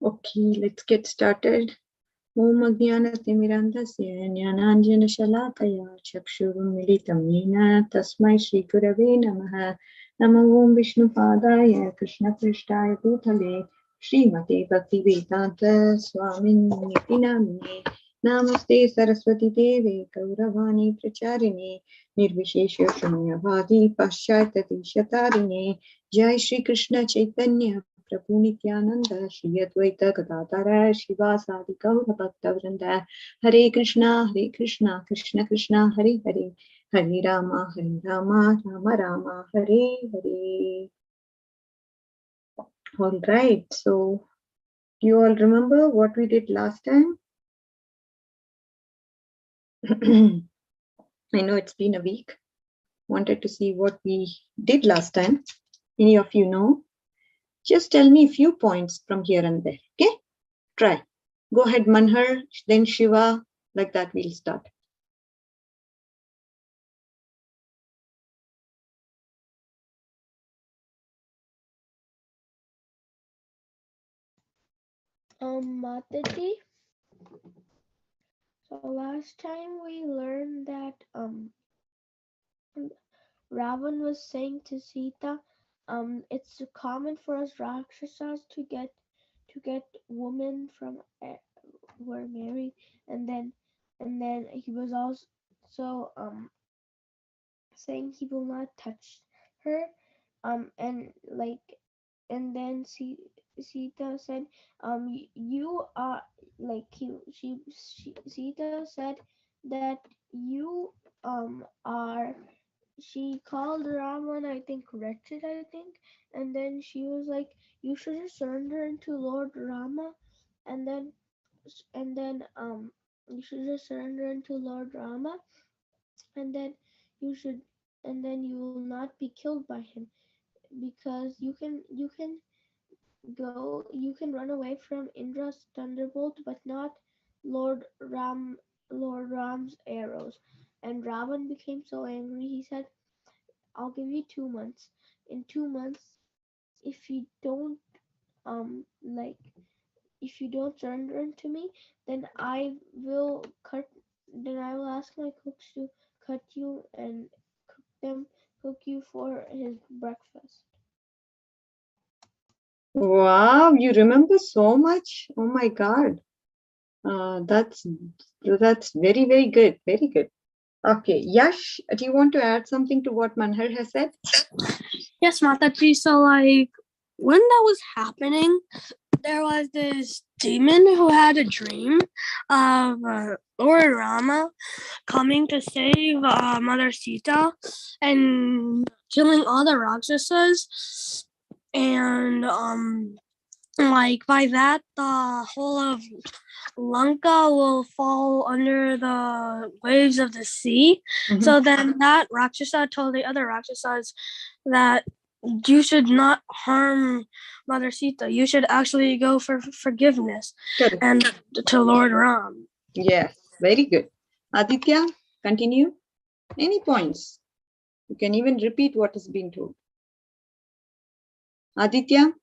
Okay, let's get started. Om Ajnanatimirandasya Jnananjana Shalakaya Chakshurumilitam Yena Tasmai Shri Gurave Namaha. Namo Om Vishnu Padaya Krishna Prishtaya Bhutale Srimate Bhaktivedanta Swamin Niti Namine Namaste Saraswati Deve Gauravani Pracharine Nirvishesha Shunyavadi Paschatati Shatarine Jai Shri Krishna Chaitanya Prabhu Nityananda Shri Advaita Gadadhara Shivasadi Gaura Bhaktavrinda Hare Krishna Krishna Krishna Hare Hare Hare Rama Rama Rama Hare Hare. All right, so do you all remember what we did last time? I know it's been a week. Wanted to see what we did last time. Any of you know? Just tell me a few points from here and there, okay? Try. Go ahead, Manhar, then Shiva, like that we'll start. Mataji. So last time we learned that Ravan was saying to Sita, it's common for us Rakshasas to get women from who are married, and then he was also saying he will not touch her, and then Sita said, you are like Sita said that you are. She called Raman, I think, wretched, I think, and then she was like, you should just surrender into Lord Rama, and then you should just surrender into Lord Rama, and then you should, and then you will not be killed by him, because you can run away from Indra's thunderbolt, but not Lord Ram's arrows. And Ravan became so angry, he said, I'll give you 2 months. In 2 months, if you don't if you don't surrender to me, then I will ask my cooks to cut you and cook you for his breakfast. Wow, you remember so much. Oh my God. That's very, very good. Very good. Okay, Yash, do you want to add something to what Manhar has said? Yes, Mataji. So like when that was happening, there was this demon who had a dream of Lord Rama coming to save Mother Sita and killing all the Rakshasas, and like by that the whole of Lanka will fall under the waves of the sea. Mm-hmm. So then that Rakshasa told the other Rakshasas that you should not harm Mother Sita. You should actually go for forgiveness. Good. And to Lord Ram. Yes, very good. Aditya, continue. Any points? You can even repeat what has been told. Aditya,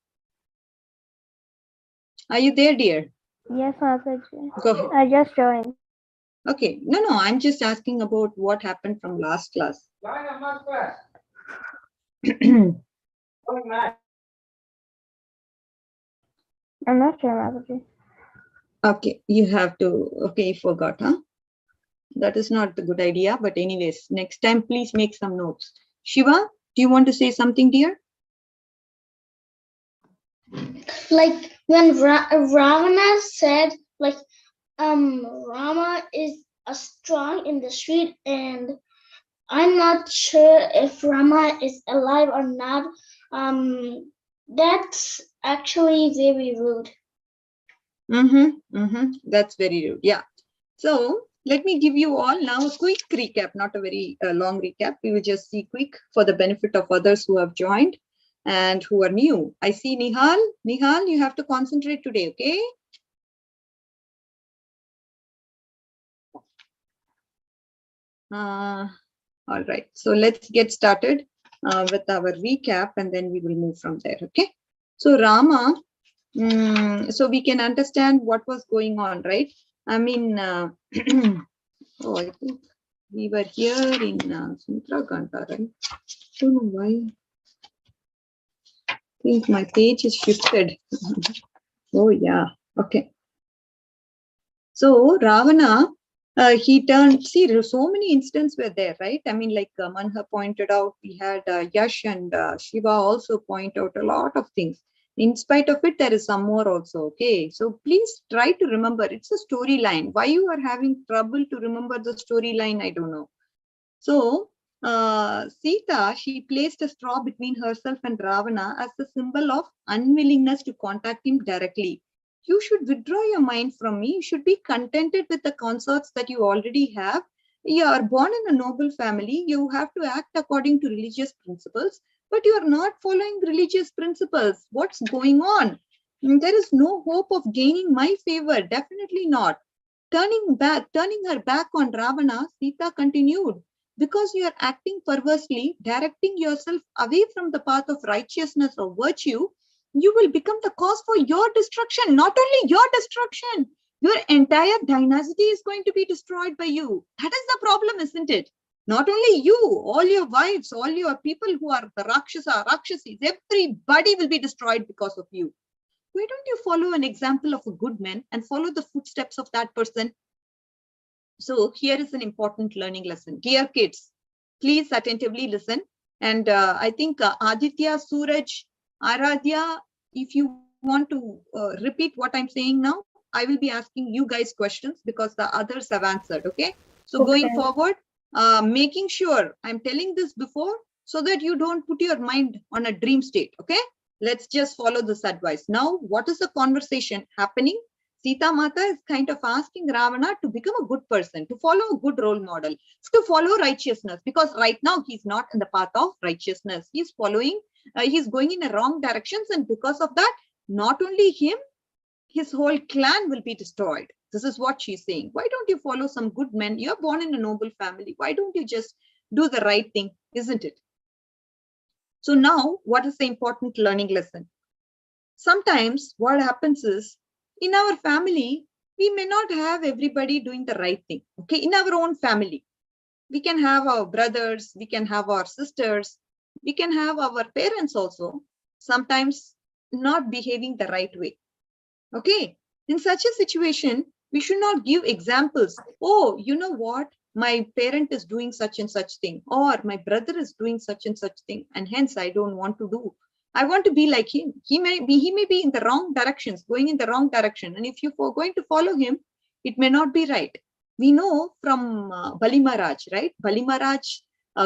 are you there, dear? Yes, Mataji. Go ahead. I just joined. Okay. No, I'm just asking about what happened from last class. I'm not sure, Mataji. Okay, you have to. Okay, you forgot, huh? That is not a good idea. But anyways, next time, please make some notes. Shiva, do you want to say something, dear? Like when Ravana said, like, Rama is strong in the street, and I'm not sure if Rama is alive or not. That's actually very rude. That's very rude. Yeah. So let me give you all now a quick recap, not a very long recap. We will just see quick for the benefit of others who have joined and who are new. I see Nihal. Nihal, you have to concentrate today, okay? All right. So let's get started with our recap, and then we will move from there, okay? So Rama So we can understand what was going on, right? I mean, oh, I think we were here in Sumitra Ganta, right? I don't know why. I think my page is shifted. Oh, yeah. Okay. So Ravana, he turned, see, so many instances were there, right? I mean, like Manha pointed out, we had Yash and Shiva also point out a lot of things. In spite of it, there is some more also, okay? So please try to remember, it's a storyline. Why you are having trouble to remember the storyline, I don't know. So Sita, she placed a straw between herself and Ravana as a symbol of unwillingness to contact him directly. You should withdraw your mind from me. You should be contented with the consorts that you already have. You are born in a noble family. You have to act according to religious principles, but you are not following religious principles. What's going on? There is no hope of gaining my favor. Definitely not. Turning her back on Ravana, Sita continued, because you are acting perversely, directing yourself away from the path of righteousness or virtue, you will become the cause for your destruction. Not only your destruction, your entire dynasty is going to be destroyed by you. That is the problem, isn't it? Not only you, all your wives, all your people who are the Rakshasis, everybody will be destroyed because of you. Why don't you follow an example of a good man and follow the footsteps of that person? So here is an important learning lesson. Dear kids, please attentively listen. And I think Aditya, Suraj, Aradhya, if you want to repeat what I'm saying now, I will be asking you guys questions because the others have answered, okay? So going forward, making sure I'm telling this before so that you don't put your mind on a dream state, okay? Let's just follow this advice. Now, what is the conversation happening? Sita Mata is kind of asking Ravana to become a good person, to follow a good role model, to follow righteousness, because right now he's not in the path of righteousness. He's following, he's going in the wrong directions. And because of that, not only him, his whole clan will be destroyed. This is what she's saying. Why don't you follow some good men? You're born in a noble family. Why don't you just do the right thing? Isn't it? So now, what is the important learning lesson? Sometimes what happens is, in our family, we may not have everybody doing the right thing. Okay, in our own family, we can have our brothers, we can have our sisters, we can have our parents also, sometimes not behaving the right way. Okay, in such a situation, we should not give examples. Oh, you know what? My parent is doing such and such thing, or my brother is doing such and such thing, and hence I don't want to do. I want to be like him. He may be in the wrong directions, going in the wrong direction. And if you are going to follow him, it may not be right. We know from Bali Maharaj, right? Bali Maharaj,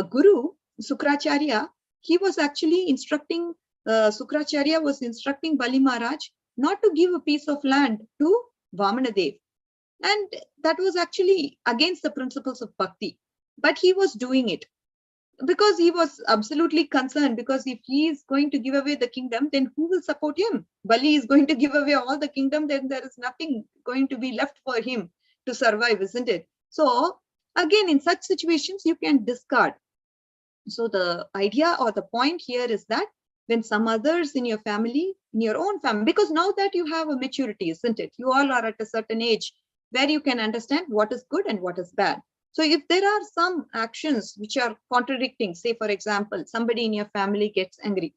Guru, Sukracharya, he was actually instructing, Sukracharya was instructing Bali Maharaj not to give a piece of land to Vamanadev. And that was actually against the principles of bhakti. But he was doing it because he was absolutely concerned, because if he is going to give away the kingdom, then who will support him? Bali is going to give away all the kingdom, then there is nothing going to be left for him to survive, isn't it? So again, in such situations, you can discard. So the idea or the point here is that when some others in your family, in your own family, because now that you have a maturity, isn't it? You all are at a certain age where you can understand what is good and what is bad. So if there are some actions which are contradicting, say, for example, somebody in your family gets angry,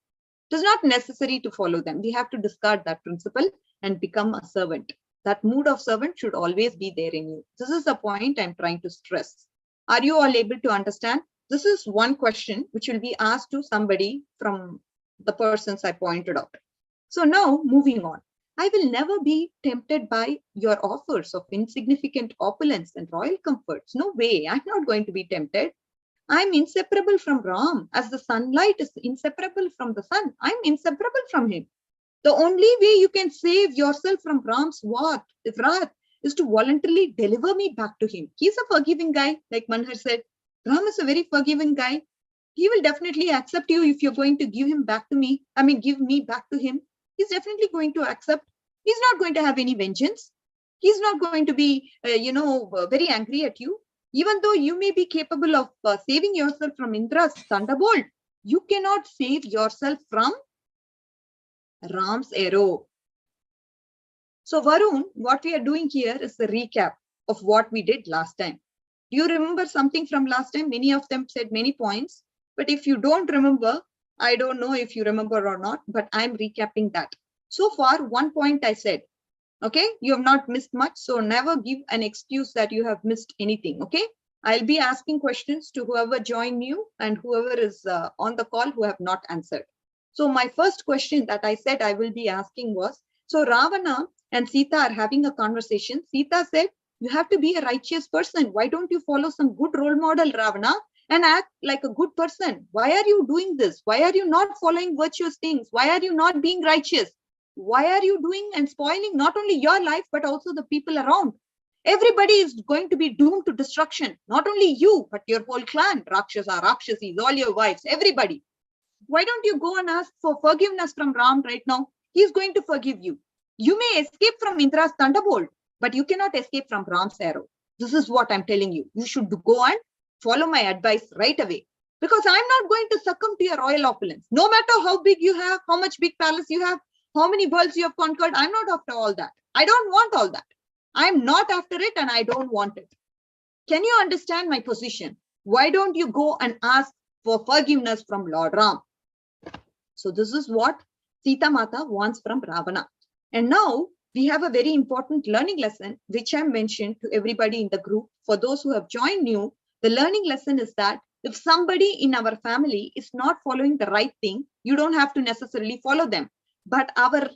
it is not necessary to follow them. We have to discard that principle and become a servant. That mood of servant should always be there in you. This is the point I'm trying to stress. Are you all able to understand? This is one question which will be asked to somebody from the persons I pointed out. So now moving on. I will never be tempted by your offers of insignificant opulence and royal comforts. No way, I'm not going to be tempted. I'm inseparable from Ram, as the sunlight is inseparable from the sun. I'm inseparable from him. The only way you can save yourself from Ram's wrath is to voluntarily deliver me back to him. He's a forgiving guy, like Manhar said. Ram is a very forgiving guy. He will definitely accept you if you're going to give him back to me. I mean, give me back to him. He's definitely going to accept. He's not going to have any vengeance. He's not going to be, very angry at you. Even though you may be capable of saving yourself from Indra's thunderbolt, you cannot save yourself from Ram's arrow. So Varun, what we are doing here is the recap of what we did last time. Do you remember something from last time? Many of them said many points, but if you don't remember, I don't know if you remember or not, but I'm recapping that. So far, 1 point I said, okay, you have not missed much. So never give an excuse that you have missed anything. Okay, I'll be asking questions to whoever joined new and whoever is on the call who have not answered. So my first question that I said I will be asking was, so Ravana and Sita are having a conversation. Sita said, you have to be a righteous person. Why don't you follow some good role model, Ravana, and act like a good person? Why are you doing this? Why are you not following virtuous things? Why are you not being righteous? Why are you doing and spoiling not only your life, but also the people around? Everybody is going to be doomed to destruction. Not only you, but your whole clan, Rakshasa, Rakshasis, all your wives, everybody. Why don't you go and ask for forgiveness from Ram right now? He's going to forgive you. You may escape from Indra's thunderbolt, but you cannot escape from Ram's arrow. This is what I'm telling you. You should go and follow my advice right away. Because I'm not going to succumb to your royal opulence. No matter how big you have, how much big palace you have, how many worlds you have conquered, I'm not after all that. I don't want all that. I'm not after it and I don't want it. Can you understand my position? Why don't you go and ask for forgiveness from Lord Ram? So this is what Sita Mata wants from Ravana. And now we have a very important learning lesson, which I mentioned to everybody in the group. For those who have joined new, the learning lesson is that if somebody in our family is not following the right thing, you don't have to necessarily follow them. But our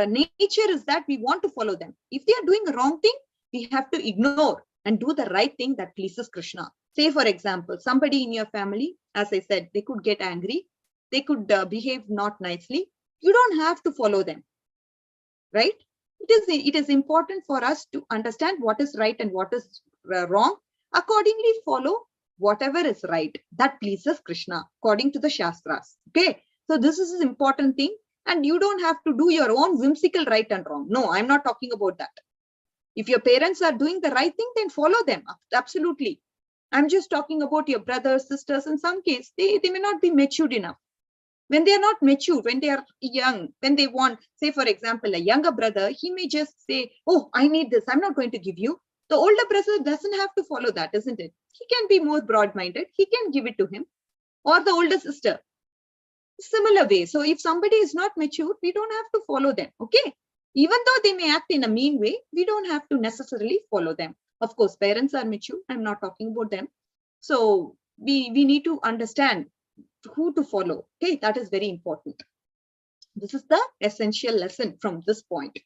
nature is that we want to follow them. If they are doing a wrong thing, we have to ignore and do the right thing that pleases Krishna. Say, for example, somebody in your family, as I said, they could get angry. They could behave not nicely. You don't have to follow them, right? It is important for us to understand what is right and what is wrong. Accordingly, follow whatever is right that pleases Krishna according to the Shastras. Okay, so this is an important thing. And you don't have to do your own whimsical right and wrong. No, I'm not talking about that. If your parents are doing the right thing, then follow them. Absolutely. I'm just talking about your brothers, sisters. In some case, they may not be matured enough. When they are not mature, when they are young, when they want, say, for example, a younger brother, he may just say, oh, I need this. I'm not going to give you. The older brother doesn't have to follow that, isn't it? He can be more broad-minded. He can give it to him. Or the older sister. Similar way. So if somebody is not mature, we don't have to follow them. Okay. Even though they may act in a mean way, we don't have to necessarily follow them. Of course, parents are mature. I'm not talking about them. So we need to understand who to follow. Okay. That is very important. This is the essential lesson from this point.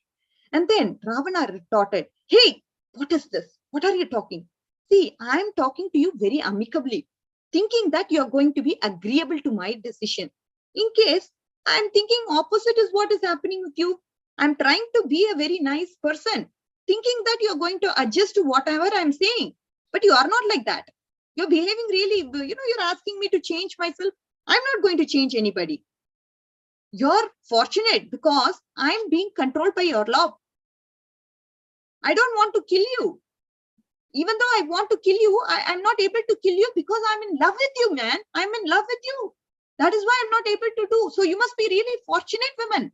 And then Ravana retorted, hey, what is this? What are you talking? See, I'm talking to you very amicably, thinking that you're going to be agreeable to my decision. In case I'm thinking opposite is what is happening with you. I'm trying to be a very nice person, thinking that you're going to adjust to whatever I'm saying. But you are not like that. You're behaving really, you're asking me to change myself. I'm not going to change anybody. You're fortunate because I'm being controlled by your love. I don't want to kill you. Even though I want to kill you, I'm not able to kill you because I'm in love with you, man. I'm in love with you. That is why I'm not able to do. So you must be really fortunate, women.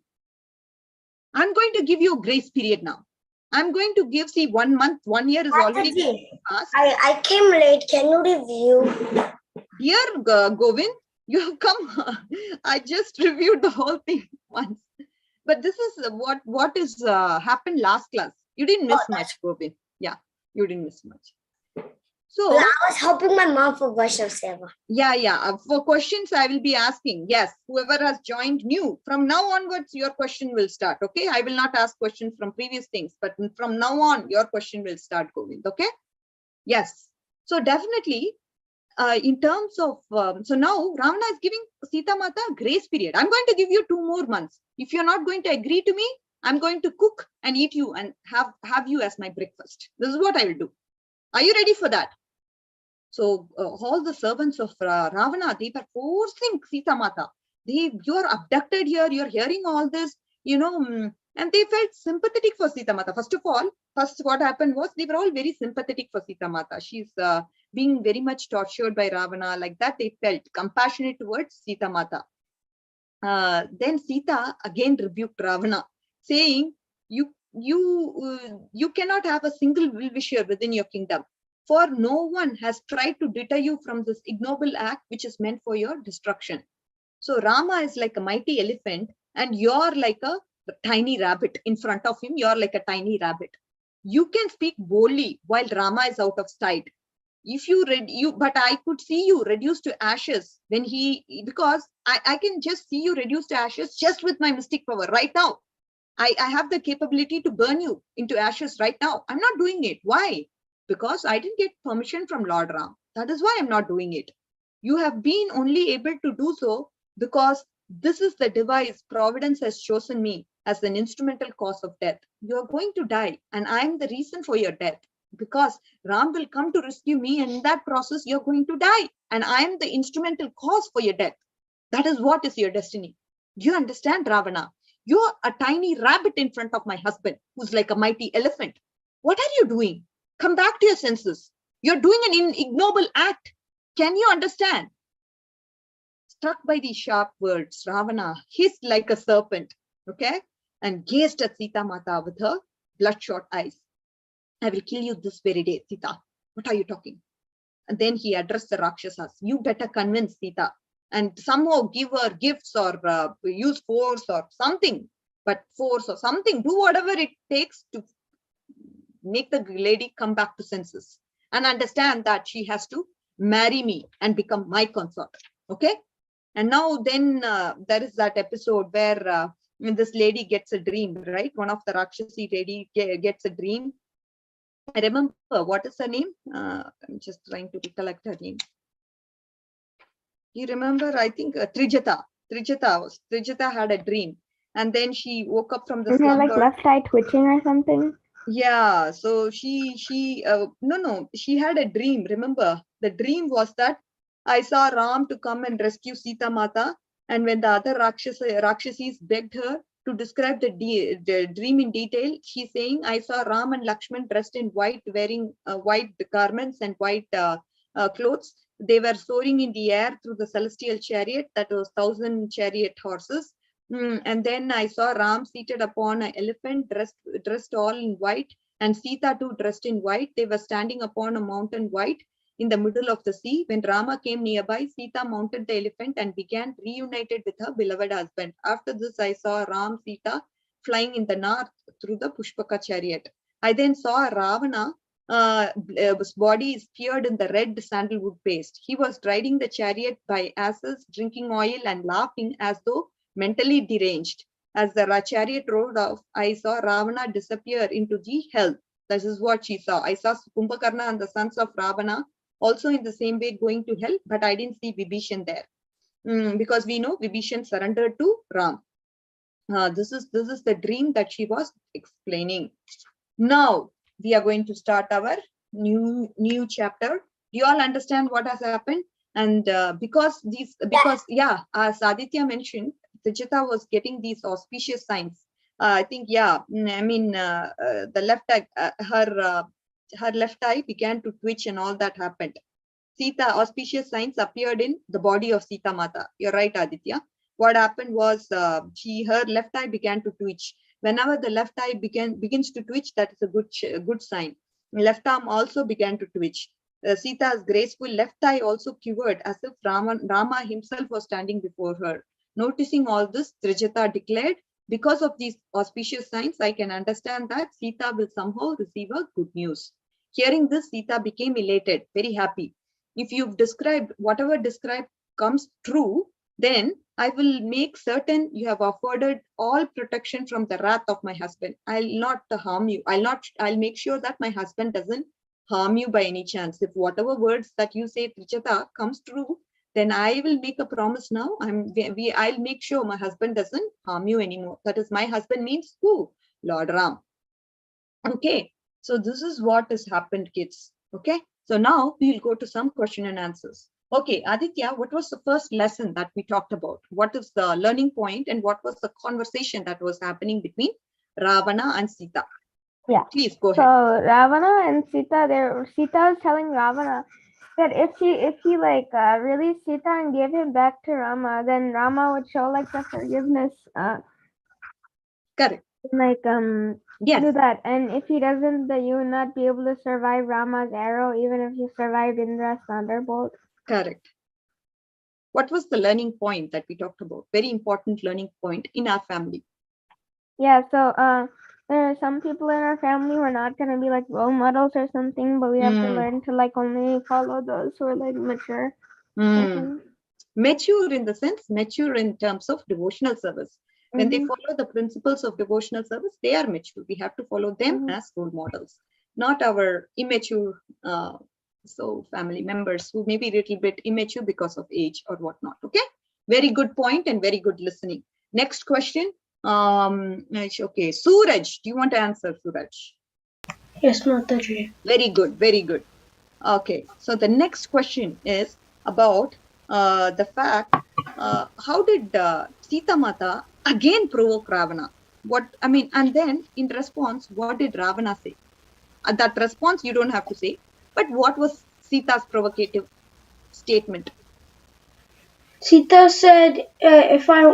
I'm going to give you a grace period now. I'm going to give, see, 1 month, 1 year is already passed. I came late. Can you review? Dear Govind, you have come. I just reviewed the whole thing once. But this is what is happened last class. You didn't miss much, Govind. Yeah, you didn't miss much. So well, I was helping my mom for Vaishnav Seva. Yeah. For questions, I will be asking. Yes, whoever has joined new, from now onwards, your question will start. Okay, I will not ask questions from previous things, but from now on, your question will start, Govind. Okay. Yes. So definitely, in terms of so now Ravana is giving Sita Mata grace period. I'm going to give you 2 more months. If you're not going to agree to me, I'm going to cook and eat you and have you as my breakfast. This is what I will do. Are you ready for that? So all the servants of Ravana, they were forcing Sita Mata. You are abducted here. You're hearing all this, and they felt sympathetic for Sita Mata. First what happened was they were all very sympathetic for Sita Mata. She's being very much tortured by Ravana. Like that, they felt compassionate towards Sita Mata. Then Sita again rebuked Ravana, saying, you you cannot have a single well-wisher within your kingdom. For no one has tried to deter you from this ignoble act which is meant for your destruction. So Rama is like a mighty elephant and you're like a tiny rabbit in front of him. You're like a tiny rabbit. You can speak boldly while Rama is out of sight. If you read you, but I could see you reduced to ashes when because I can just see you reduced to ashes just with my mystic power right now. I have the capability to burn you into ashes right now. I'm not doing it. Why? Because I didn't get permission from Lord Ram. That is why I'm not doing it. You have been only able to do so because this is the device Providence has chosen me as an instrumental cause of death. You are going to die, and I am the reason for your death. Because Ram will come to rescue me, and in that process, you're going to die, and I am the instrumental cause for your death. That is what is your destiny. Do you understand, Ravana? You're a tiny rabbit in front of my husband, who's like a mighty elephant. What are you doing? Come back to your senses. You're doing an ignoble act. Can you understand? Struck by these sharp words, Ravana hissed like a serpent, okay, and gazed at Sita Mata with her bloodshot eyes. I will kill you this very day, Sita. What are you talking? And then he addressed the Rakshasas. You better convince Sita and somehow give her gifts or use force or something, but force or something, do whatever it takes to make the lady come back to senses and understand that she has to marry me and become my consort. Okay. And now then there is that episode where this lady gets a dream, right? One of the Rakshasi lady gets a dream. I remember, what is her name? I'm just trying to recollect her name. You remember, I think Trijata. Trijata had a dream. And then she woke up from the slumber. Like left eye twitching or something? Yeah, so she had a dream. Remember, the dream was that I saw Ram to come and rescue Sita Mata, and when the other Rakshasis begged her to describe the dream in detail, she's saying, I saw Ram and Lakshman dressed in white, wearing white garments and white clothes. They were soaring in the air through the celestial chariot, that was 1,000 chariot horses. And then I saw Ram seated upon an elephant, dressed all in white, and Sita too dressed in white. They were standing upon a mountain white in the middle of the sea. When Rama came nearby, Sita mounted the elephant and began reunited with her beloved husband. After this, I saw Ram, Sita flying in the north through the Pushpaka chariot. I then saw Ravana. His body is speared in the red sandalwood paste. He was riding the chariot by asses, drinking oil and laughing as though mentally deranged. As the chariot rode off, I saw Ravana disappear into the hell. This is what she saw. I saw Kumbhakarna and the sons of Ravana also in the same way going to hell, but I didn't see Vibhishan there. Because we know Vibhishan surrendered to Ram. This is the dream that she was explaining. Now we are going to start our new chapter. Do you all understand what has happened? And because as Aditya mentioned, Trijata was getting these auspicious signs. I think, the left eye, her left eye began to twitch and all that happened. Sita, auspicious signs appeared in the body of Sita Mata. You're right, Aditya. What happened was her left eye began to twitch. Whenever the left eye begins to twitch, that is a good sign. Left arm also began to twitch. Sita's graceful left eye also quivered as if Rama himself was standing before her. Noticing all this, Trijata declared, because of these auspicious signs, I can understand that Sita will somehow receive a good news. Hearing this, Sita became elated, very happy. If you've described, whatever described comes true, then I will make certain you have afforded all protection from the wrath of my husband. I'll not harm you. I'll make sure that my husband doesn't harm you by any chance. If whatever words that you say, Trijata, comes true, then I will make a promise now. I'll make sure my husband doesn't harm you anymore. That is, my husband means who? Lord Ram. Okay. So this is what has happened, kids. Okay. So now we'll go to some question and answers. Okay, Aditya, what was the first lesson that we talked about? What is the learning point and what was the conversation that was happening between Ravana and Sita? Yeah. Please go So ahead. Ravana and Sita, Sita is telling Ravana that if he released Sita and gave him back to Rama, then Rama would show like the forgiveness. Correct. Like Yes, do that, and if he doesn't, then you will not be able to survive Rama's arrow, even if you survived Indra's thunderbolt. correct. What was the learning point that we talked about? Very important learning point in our family. Yeah, so there are some people in our family who are not gonna be like role models or something, but we have to learn to like only follow those who are like mature. Mature in the sense, mature in terms of devotional service. When they follow the principles of devotional service, they are mature. We have to follow them as role models, not our immature family members who may be a little bit immature because of age or whatnot. Okay, very good point and very good listening. Next question. Okay, Suraj, do you want to answer, Suraj? Yes, Mataji. Very good, very good. Okay, so the next question is about the fact, how did Sita Mata again provoke Ravana? And then in response, what did Ravana say? That response you don't have to say, but what was Sita's provocative statement? Sita said, if I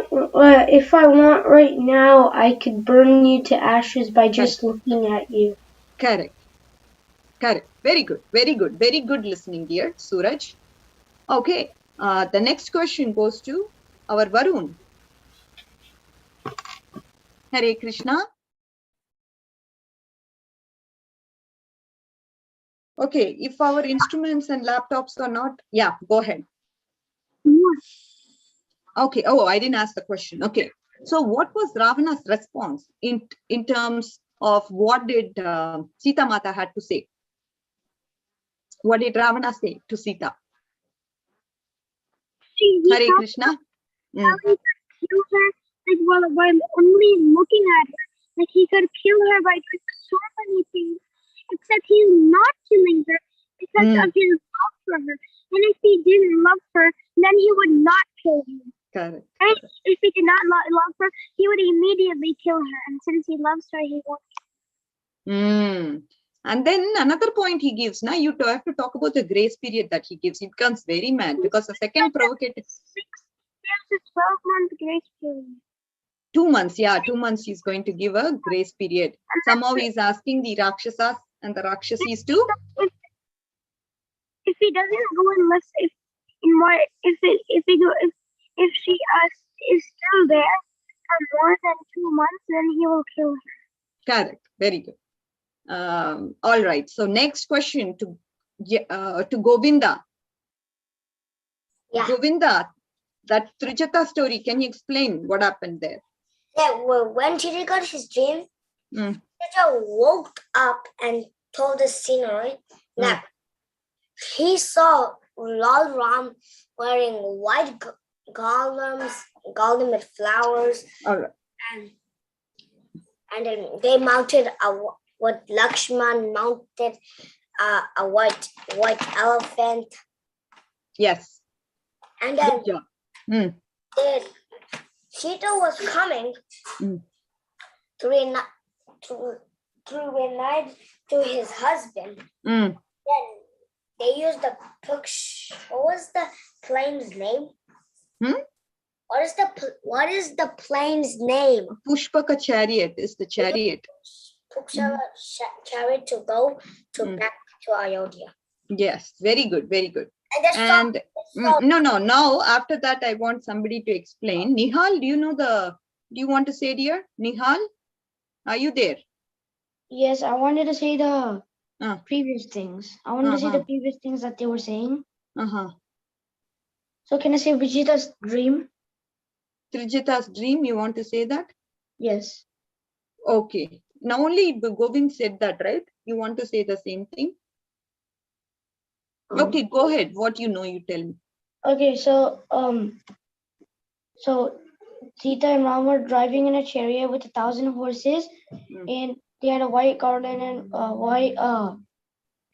want right now, I could burn you to ashes by just looking at you." Correct. Correct. Very good. Very good. Very good listening, dear Suraj. Okay. The next question goes to our Varun. Hare Krishna. Okay, if our instruments and laptops are not, yeah, go ahead. Okay, oh, I didn't ask the question. Okay, so what was Ravana's response in terms of what did Sita Mata had to say? What did Ravana say to Sita? Hare Krishna. How he could kill her, like while only looking at her, like he could kill her by doing so many things, except he's not killing her because of his love for her. And if he didn't love her, then he would not kill her. Correct. And if he did not love her, he would immediately kill her. And since he loves her, he won't. And then another point he gives, now you have to talk about the grace period that he gives. He becomes very mad because the second provocative. There's a 12-month grace period. 2 months, yeah, 2 months he's going to give a grace period. Somehow he's asking the Rakshasas and the Rakshasis to. If he doesn't go and listen, if she is still there for more than 2 months, then he will kill her. Correct. Very good. All right. So next question to Govinda. Yeah. Govinda, that Trijata story, can you explain what happened there? Yeah, well, when Chidi got his dream, Chidi woke up and told the scenery that he saw Lord Ram wearing white garlands with flowers. All right. And then they mounted what Lakshman mounted a white elephant. Yes. And then Sita was coming to reunite to his husband. Then they used the what was the plane's name? What is the plane's name? Pushpaka chariot is the chariot. Pushpaka chariot to go back to Ayodhya. Yes, very good, very good. And no. Now after that, I want somebody to explain. Nihal, do you want to say, dear? Nihal, are you there? Yes, I wanted to say the previous things. I wanted to say the previous things that they were saying. So can I say Vijita's dream? Trijata's dream, you want to say that? Yes. Okay. Now only Govind said that, right? You want to say the same thing? Okay, go ahead. What you tell me. Okay, so Sita and Ram were driving in a chariot with 1,000 horses, and they had a white garland and white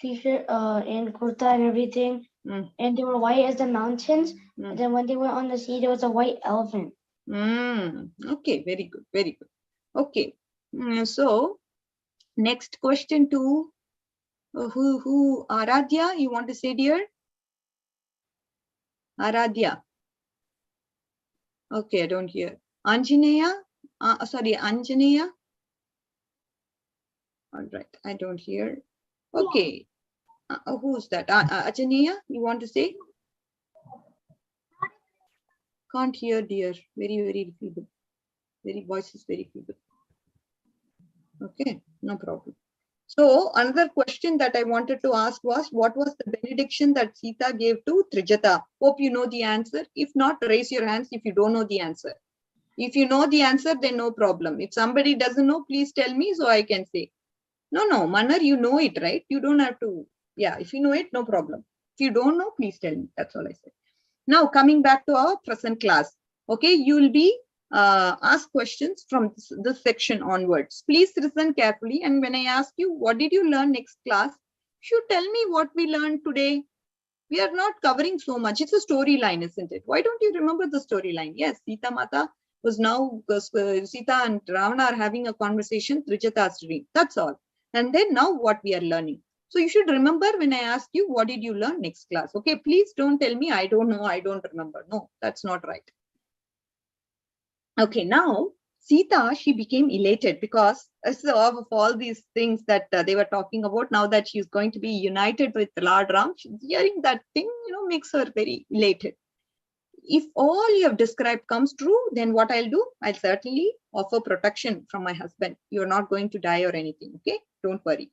t-shirt and kurta and everything, and they were white as the mountains. And then when they went on the sea, there was a white elephant. Okay, very good, very good. Okay, so next question to who Aradhya, you want to say, dear? Aradhya. Okay, I don't hear. Anjaneya, Anjaneya. All right, I don't hear. Okay, who's that? Ajaniya, you want to say? Can't hear, dear. Very feeble. Voice is very feeble. Okay, no problem. So another question that I wanted to ask was, what was the benediction that Sita gave to Trijata? Hope you know the answer. If not, raise your hands if you don't know the answer. If you know the answer, then no problem. If somebody doesn't know, please tell me so I can say. No, Manar, you know it, right? You don't have to. Yeah, if you know it, no problem. If you don't know, please tell me. That's all I said. Now, coming back to our present class. Okay, you will be asked questions from this section onwards. Please listen carefully. And when I ask you, what did you learn next class? You should tell me what we learned today. We are not covering so much. It's a storyline, isn't it? Why don't you remember the storyline? Yes, Sita Mata was now, Sita and Ravana are having a conversation, Trijata's dream. That's all. And then now what we are learning. So you should remember when I ask you, what did you learn next class? Okay, please don't tell me, I don't know, I don't remember. No, that's not right. Okay, now Sita, she became elated because of all these things that they were talking about, now that she's going to be united with Lord Ram, hearing that thing, makes her very elated. If all you have described comes true, then what I'll do, I'll certainly offer protection from my husband. You're not going to die or anything, okay? Don't worry.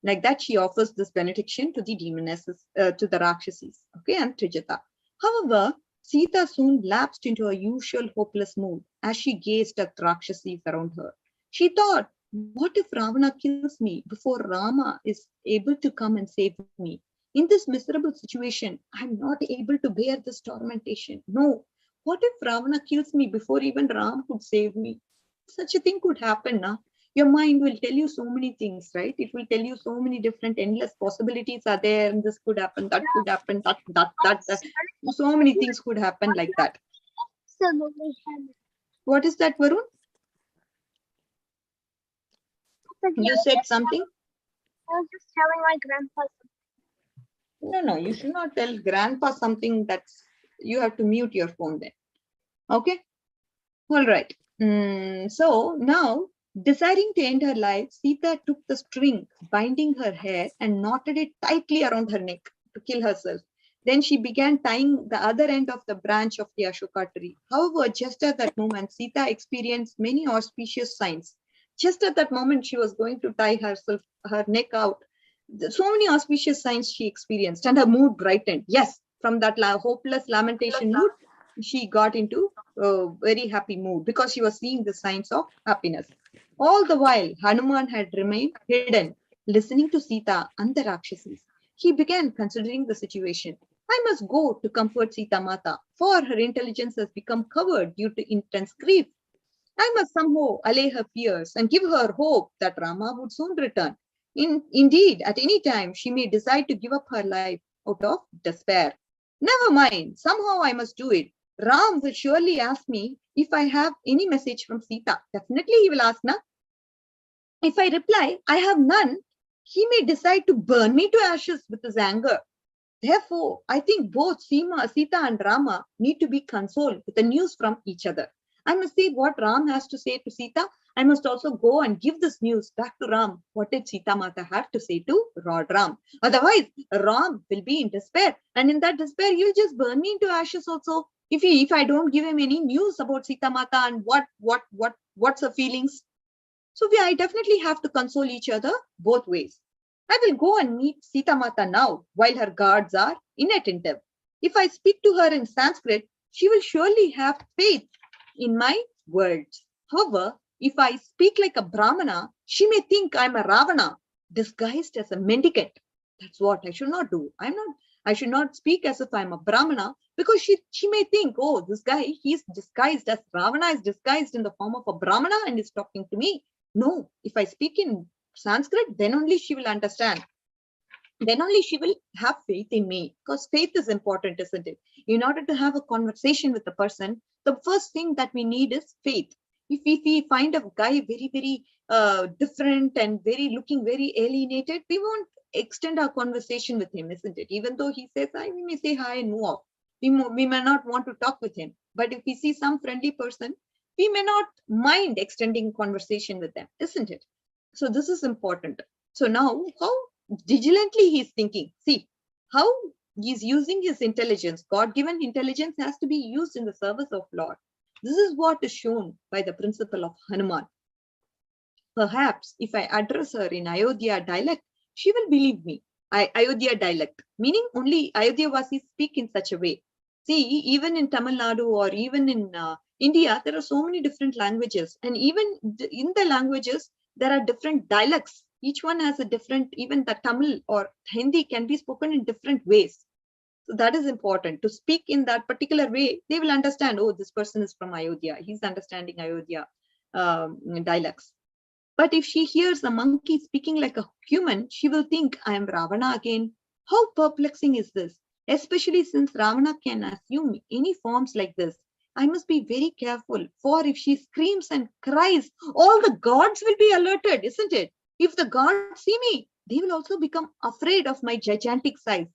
Like that, she offers this benediction to the demonesses, to the Rakshasis, okay, and Trijata. However, Sita soon lapsed into her usual hopeless mood as she gazed at Rakshasis around her. She thought, what if Ravana kills me before Rama is able to come and save me? In this miserable situation, I'm not able to bear this tormentation. No, what if Ravana kills me before even Ram could save me? Such a thing could happen, na? Your mind will tell you so many things, right? It will tell you so many different endless possibilities are there, and this could happen, that could happen, that. So many things could happen like that. What is that, Varun? You said something? I was just telling my grandpa something. No, you should not tell grandpa something that's, you have to mute your phone then. Okay? All right. So now, deciding to end her life, Sita took the string binding her hair and knotted it tightly around her neck to kill herself. Then she began tying the other end of the branch of the Ashoka tree. However, just at that moment, Sita experienced many auspicious signs. Just at that moment, she was going to tie her neck out. So many auspicious signs she experienced, and her mood brightened. Yes, from that hopeless lamentation mood, she got into a very happy mood because she was seeing the signs of happiness. All the while, Hanuman had remained hidden, listening to Sita and the Rakshasis. He began considering the situation. I must go to comfort Sita Mata, for her intelligence has become covered due to intense grief. I must somehow allay her fears and give her hope that Rama would soon return. Indeed, at any time, she may decide to give up her life out of despair. Never mind, somehow I must do it. Ram will surely ask me if I have any message from Sita. Definitely he will ask, na? If I reply, I have none, he may decide to burn me to ashes with his anger. Therefore, I think both Sita and Rama need to be consoled with the news from each other. I must see what Ram has to say to Sita. I must also go and give this news back to Ram. What did Sita Mata have to say to Lord Ram? Otherwise, Ram will be in despair. And in that despair, he'll just burn me into ashes also. If I don't give him any news about Sita Mata and what's her feelings. So I definitely have to console each other both ways. I will go and meet Sita Mata now while her guards are inattentive. If I speak to her in Sanskrit, she will surely have faith in my words. However, if I speak like a Brahmana, she may think I'm a Ravana disguised as a mendicant. That's what I should not do. I should not speak as if I'm a Brahmana, because she may think, oh, this guy, he's disguised as Ravana is disguised in the form of a Brahmana and is talking to me. No, if I speak in Sanskrit, then only she will understand. Then only she will have faith in me, because faith is important, isn't it? In order to have a conversation with a person, the first thing that we need is faith. If we find a guy very different and looking very alienated, we won't extend our conversation with him, isn't it? Even though he says hi, we may say hi and move off. We may not want to talk with him. But if we see some friendly person, we may not mind extending conversation with them, isn't it? So this is important. So now how vigilantly he is thinking. See how he's using his intelligence. God-given intelligence has to be used in the service of Lord. This is what is shown by the principle of Hanuman. Perhaps if I address her in Ayodhya dialect, she will believe me. Ayodhya dialect, meaning only Ayodhya Vasis speak in such a way. See, even in Tamil Nadu or even in India, there are so many different languages. And even in the languages, there are different dialects. Each one has a different, even the Tamil or Hindi can be spoken in different ways. So that is important. To speak in that particular way, they will understand, oh, this person is from Ayodhya. He's understanding Ayodhya dialects. But if she hears a monkey speaking like a human, she will think, I am Ravana again. How perplexing is this? Especially since Ravana can assume any forms like this. I must be very careful, for if she screams and cries, all the gods will be alerted, isn't it? If the gods see me, they will also become afraid of my gigantic size.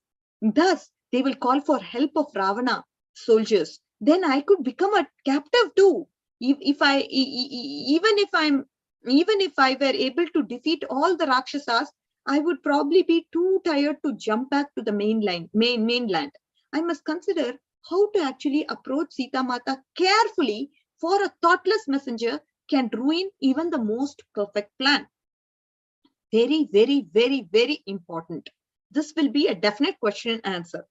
Thus, they will call for help of Ravana soldiers. Then I could become a captive too. Even if I were able to defeat all the Rakshasas, I would probably be too tired to jump back to the mainland. I must consider how to actually approach Sita Mata carefully, for a thoughtless messenger can ruin even the most perfect plan. Very, very, very, very important. This will be a definite question and answer.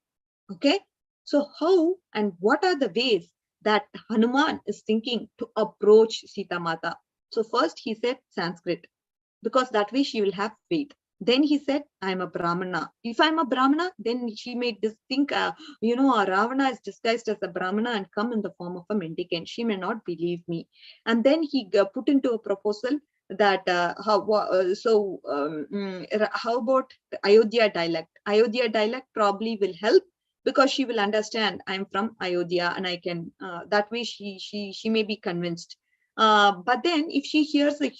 Okay. So how and what are the ways that Hanuman is thinking to approach Sita Mata? So first he said Sanskrit, because that way she will have faith. Then he said, I am a Brahmana. If I'm a Brahmana, then she may think, Ravana is disguised as a Brahmana and come in the form of a mendicant. She may not believe me. And then he put into a proposal that how about the Ayodhya dialect? Ayodhya dialect probably will help, because she will understand I'm from Ayodhya, and I can that way she may be convinced. But then if she hears if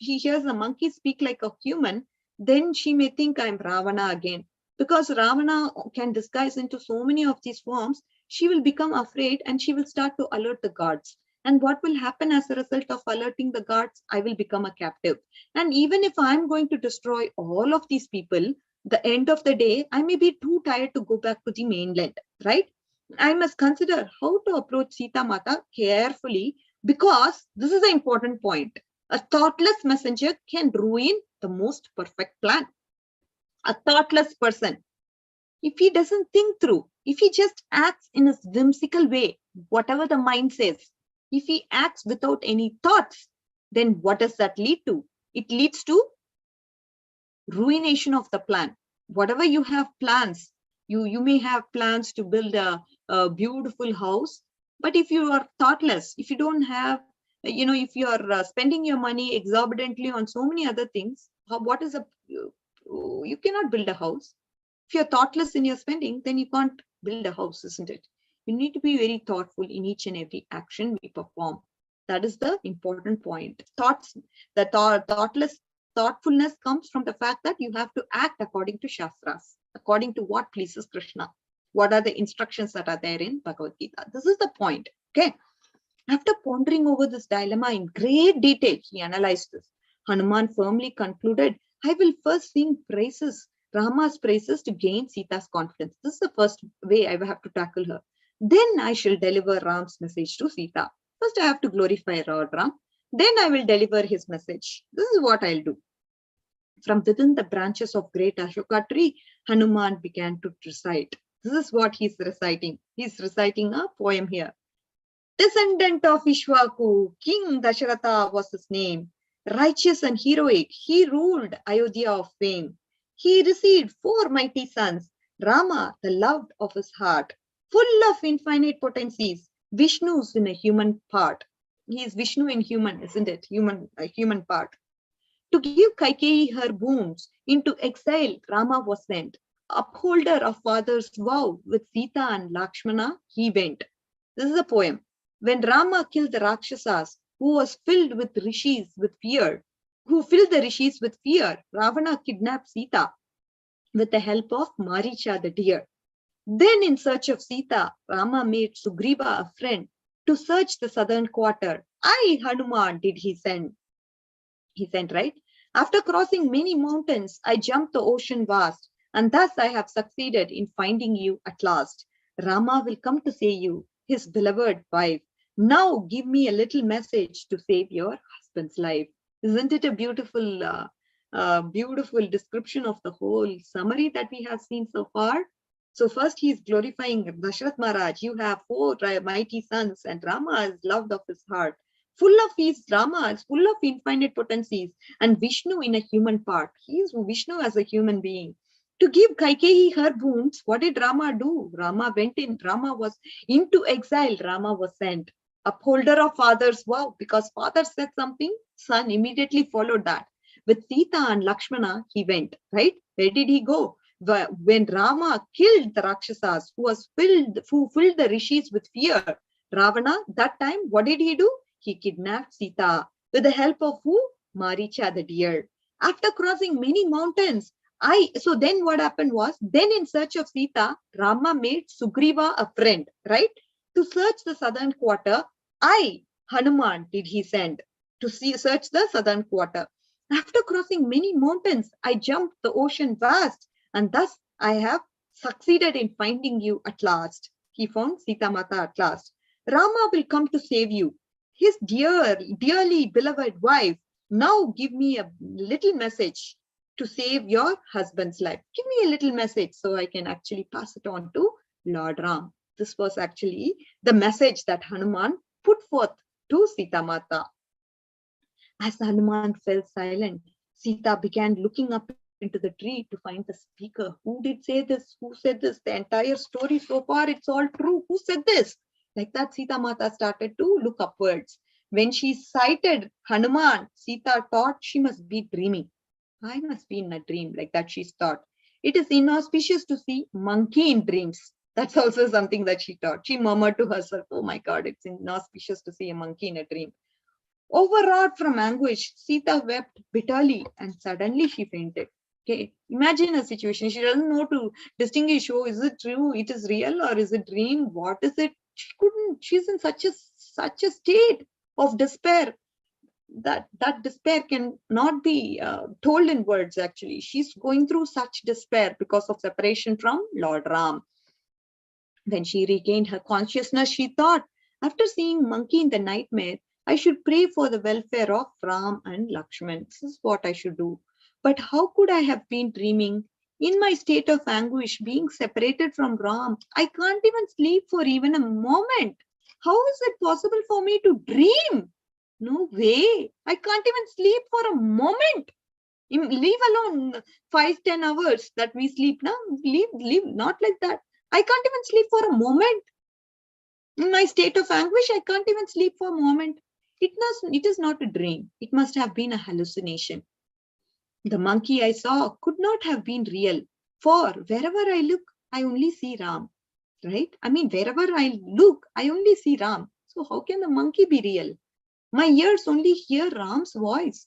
she hears a monkey speak like a human, then she may think I'm Ravana again. Because Ravana can disguise into so many of these forms, she will become afraid and she will start to alert the gods. And what will happen as a result of alerting the gods? I will become a captive. And even if I'm going to destroy all of these people, the end of the day, I may be too tired to go back to the mainland, right? I must consider how to approach Sita Mata carefully, because this is an important point. A thoughtless messenger can ruin the most perfect plan. A thoughtless person, if he doesn't think through, if he just acts in a whimsical way, whatever the mind says, if he acts without any thoughts, then what does that lead to? It leads to ruination of the plan. Whatever you have plans, you may have plans to build a beautiful house, but if you are thoughtless, if you don't have, if you are spending your money exorbitantly on so many other things, you cannot build a house. If you're thoughtless in your spending, then you can't build a house, isn't it? You need to be very thoughtful in each and every action we perform. That is the important point. Thoughtfulness comes from the fact that you have to act according to Shastras, according to what pleases Krishna. What are the instructions that are there in Bhagavad Gita? This is the point. Okay. After pondering over this dilemma in great detail, he analyzed this. Hanuman firmly concluded, I will first sing praises, Rama's praises, to gain Sita's confidence. This is the first way I will have to tackle her. Then I shall deliver Ram's message to Sita. First I have to glorify Lord Ram. Then I will deliver his message. This is what I'll do. From within the branches of great Ashoka tree, Hanuman began to recite. This is what he's reciting. He's reciting a poem here. Descendant of Ishwaku, King Dasharatha was his name. Righteous and heroic, he ruled Ayodhya of fame. He received 4 mighty sons, Rama, the loved of his heart, full of infinite potencies, Vishnu's in a human part. He is Vishnu in human, isn't it? A human part. To give Kaikeyi her boons, into exile Rama was sent. Upholder of father's vow, with Sita and Lakshmana he went. This is a poem. When Rama killed the Rakshasas, who filled the rishis with fear, Ravana kidnapped Sita with the help of Maricha the deer. Then in search of Sita, Rama made Sugriva a friend to search the southern quarter. I, Hanuman, did he send. He sent, right? After crossing many mountains, I jumped the ocean vast, and thus I have succeeded in finding you at last. Rama will come to say you, his beloved wife. Now give me a little message to save your husband's life. Isn't it a beautiful description of the whole summary that we have seen so far? So first he is glorifying Dashrath Maharaj. You have 4 mighty sons, and Rama is loved of his heart. Full of his Rama is full of infinite potencies, and Vishnu in a human part. He is Vishnu as a human being. To give Kaikeyi her wounds, what did Rama do? Rama went in. Rama was into exile. Rama was sent. Upholder of father's vow, because father said something, son immediately followed that. With Sita and Lakshmana, he went, right? Where did he go? When Rama killed the Rakshasas, who filled the rishis with fear, Ravana, that time, what did he do? He kidnapped Sita with the help of who? Maricha the deer. After crossing many mountains, so then what happened was, then in search of Sita, Rama made Sugriva a friend, right? To search the southern quarter, Hanuman, did he send to search the southern quarter. After crossing many mountains, I jumped the ocean vast, and thus I have succeeded in finding you at last. He found Sita Mata at last. Rama will come to save you, his dearly beloved wife. Now give me a little message to save your husband's life. Give me a little message so I can actually pass it on to Lord Ram. This was actually the message that Hanuman put forth to Sita Mata. As Hanuman fell silent, Sita began looking up into the tree to find the speaker. Who did say this? Who said this? The entire story so far, it's all true. Who said this? Like that, Sita Mata started to look upwards. When she sighted Hanuman, Sita thought she must be dreaming. I must be in a dream, like that she thought. It is inauspicious to see monkey in dreams. That's also something that she thought. She murmured to herself, oh my God, it's inauspicious to see a monkey in a dream. Overwrought from anguish, Sita wept bitterly and suddenly she fainted. Okay, imagine a situation. She doesn't know to distinguish, oh, is it true? It is real or is it dream? What is it? She couldn't. She's in such a state of despair that despair can not be told in words. Actually, she's going through such despair because of separation from Lord Ram. When she regained her consciousness, she thought, after seeing monkey in the nightmare, I should pray for the welfare of Ram and Lakshman. This is what I should do. But how could I have been dreaming? In my state of anguish, being separated from Ram, I can't even sleep for even a moment. How is it possible for me to dream? No way. I can't even sleep for a moment. Leave alone 5-10 hours that we sleep now. Leave, not like that. I can't even sleep for a moment. In my state of anguish, I can't even sleep for a moment. It is not a dream. It must have been a hallucination. The monkey I saw could not have been real, for wherever I look, I only see Ram, right? I mean, wherever I look, I only see Ram. So how can the monkey be real? My ears only hear Ram's voice,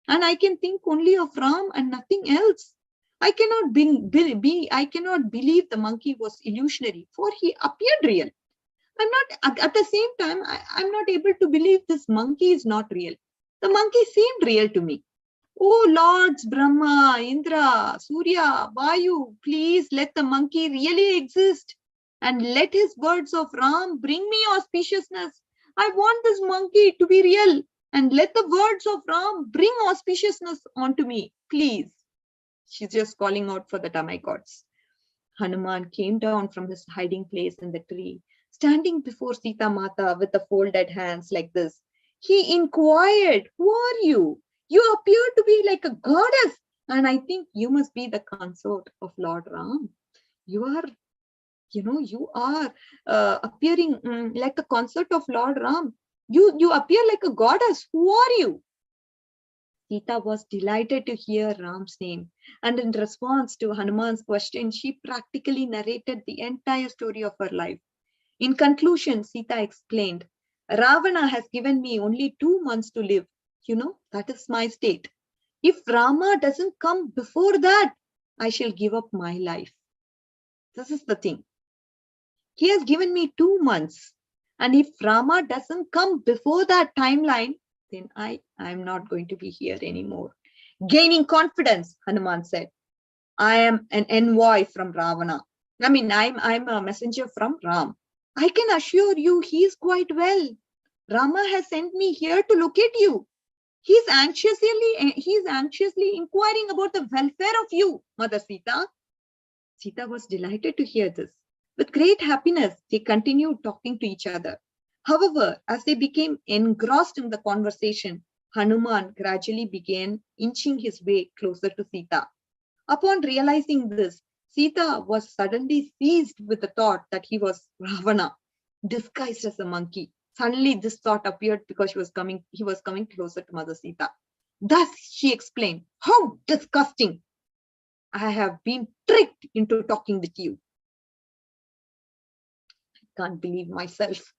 and I can think only of Ram and nothing else. I cannot believe the monkey was illusionary, for he appeared real. I'm not, at the same time, I'm not able to believe this monkey is not real. The monkey seemed real to me. Oh Lords Brahma, Indra, Surya, Vayu, please let the monkey really exist and let his words of Ram bring me auspiciousness. I want this monkey to be real and let the words of Ram bring auspiciousness onto me, please. She's just calling out for the demigods. Hanuman came down from his hiding place in the tree, standing before Sita Mata with the folded hands like this. He inquired, who are you? You appear to be like a goddess, and I think you must be the consort of Lord Ram. You are appearing like a consort of Lord Ram. You appear like a goddess. Who are you? Sita was delighted to hear Ram's name, and in response to Hanuman's question, she practically narrated the entire story of her life. In conclusion, Sita explained, Ravana has given me only 2 months to live. That is my state. If Rama doesn't come before that, I shall give up my life. This is the thing. He has given me 2 months. And if Rama doesn't come before that timeline, then I'm not going to be here anymore. Gaining confidence, Hanuman said, I am an envoy from Ravana. I mean, I'm a messenger from Ram. I can assure you he is quite well. Rama has sent me here to look at you. He's anxiously inquiring about the welfare of you, Mother Sita. Sita was delighted to hear this. With great happiness, they continued talking to each other. However, as they became engrossed in the conversation, Hanuman gradually began inching his way closer to Sita. Upon realizing this, Sita was suddenly seized with the thought that he was Ravana, disguised as a monkey. Suddenly, this thought appeared because he was coming closer to Mother Sita. Thus, she explained, how disgusting! I have been tricked into talking with you. I can't believe myself.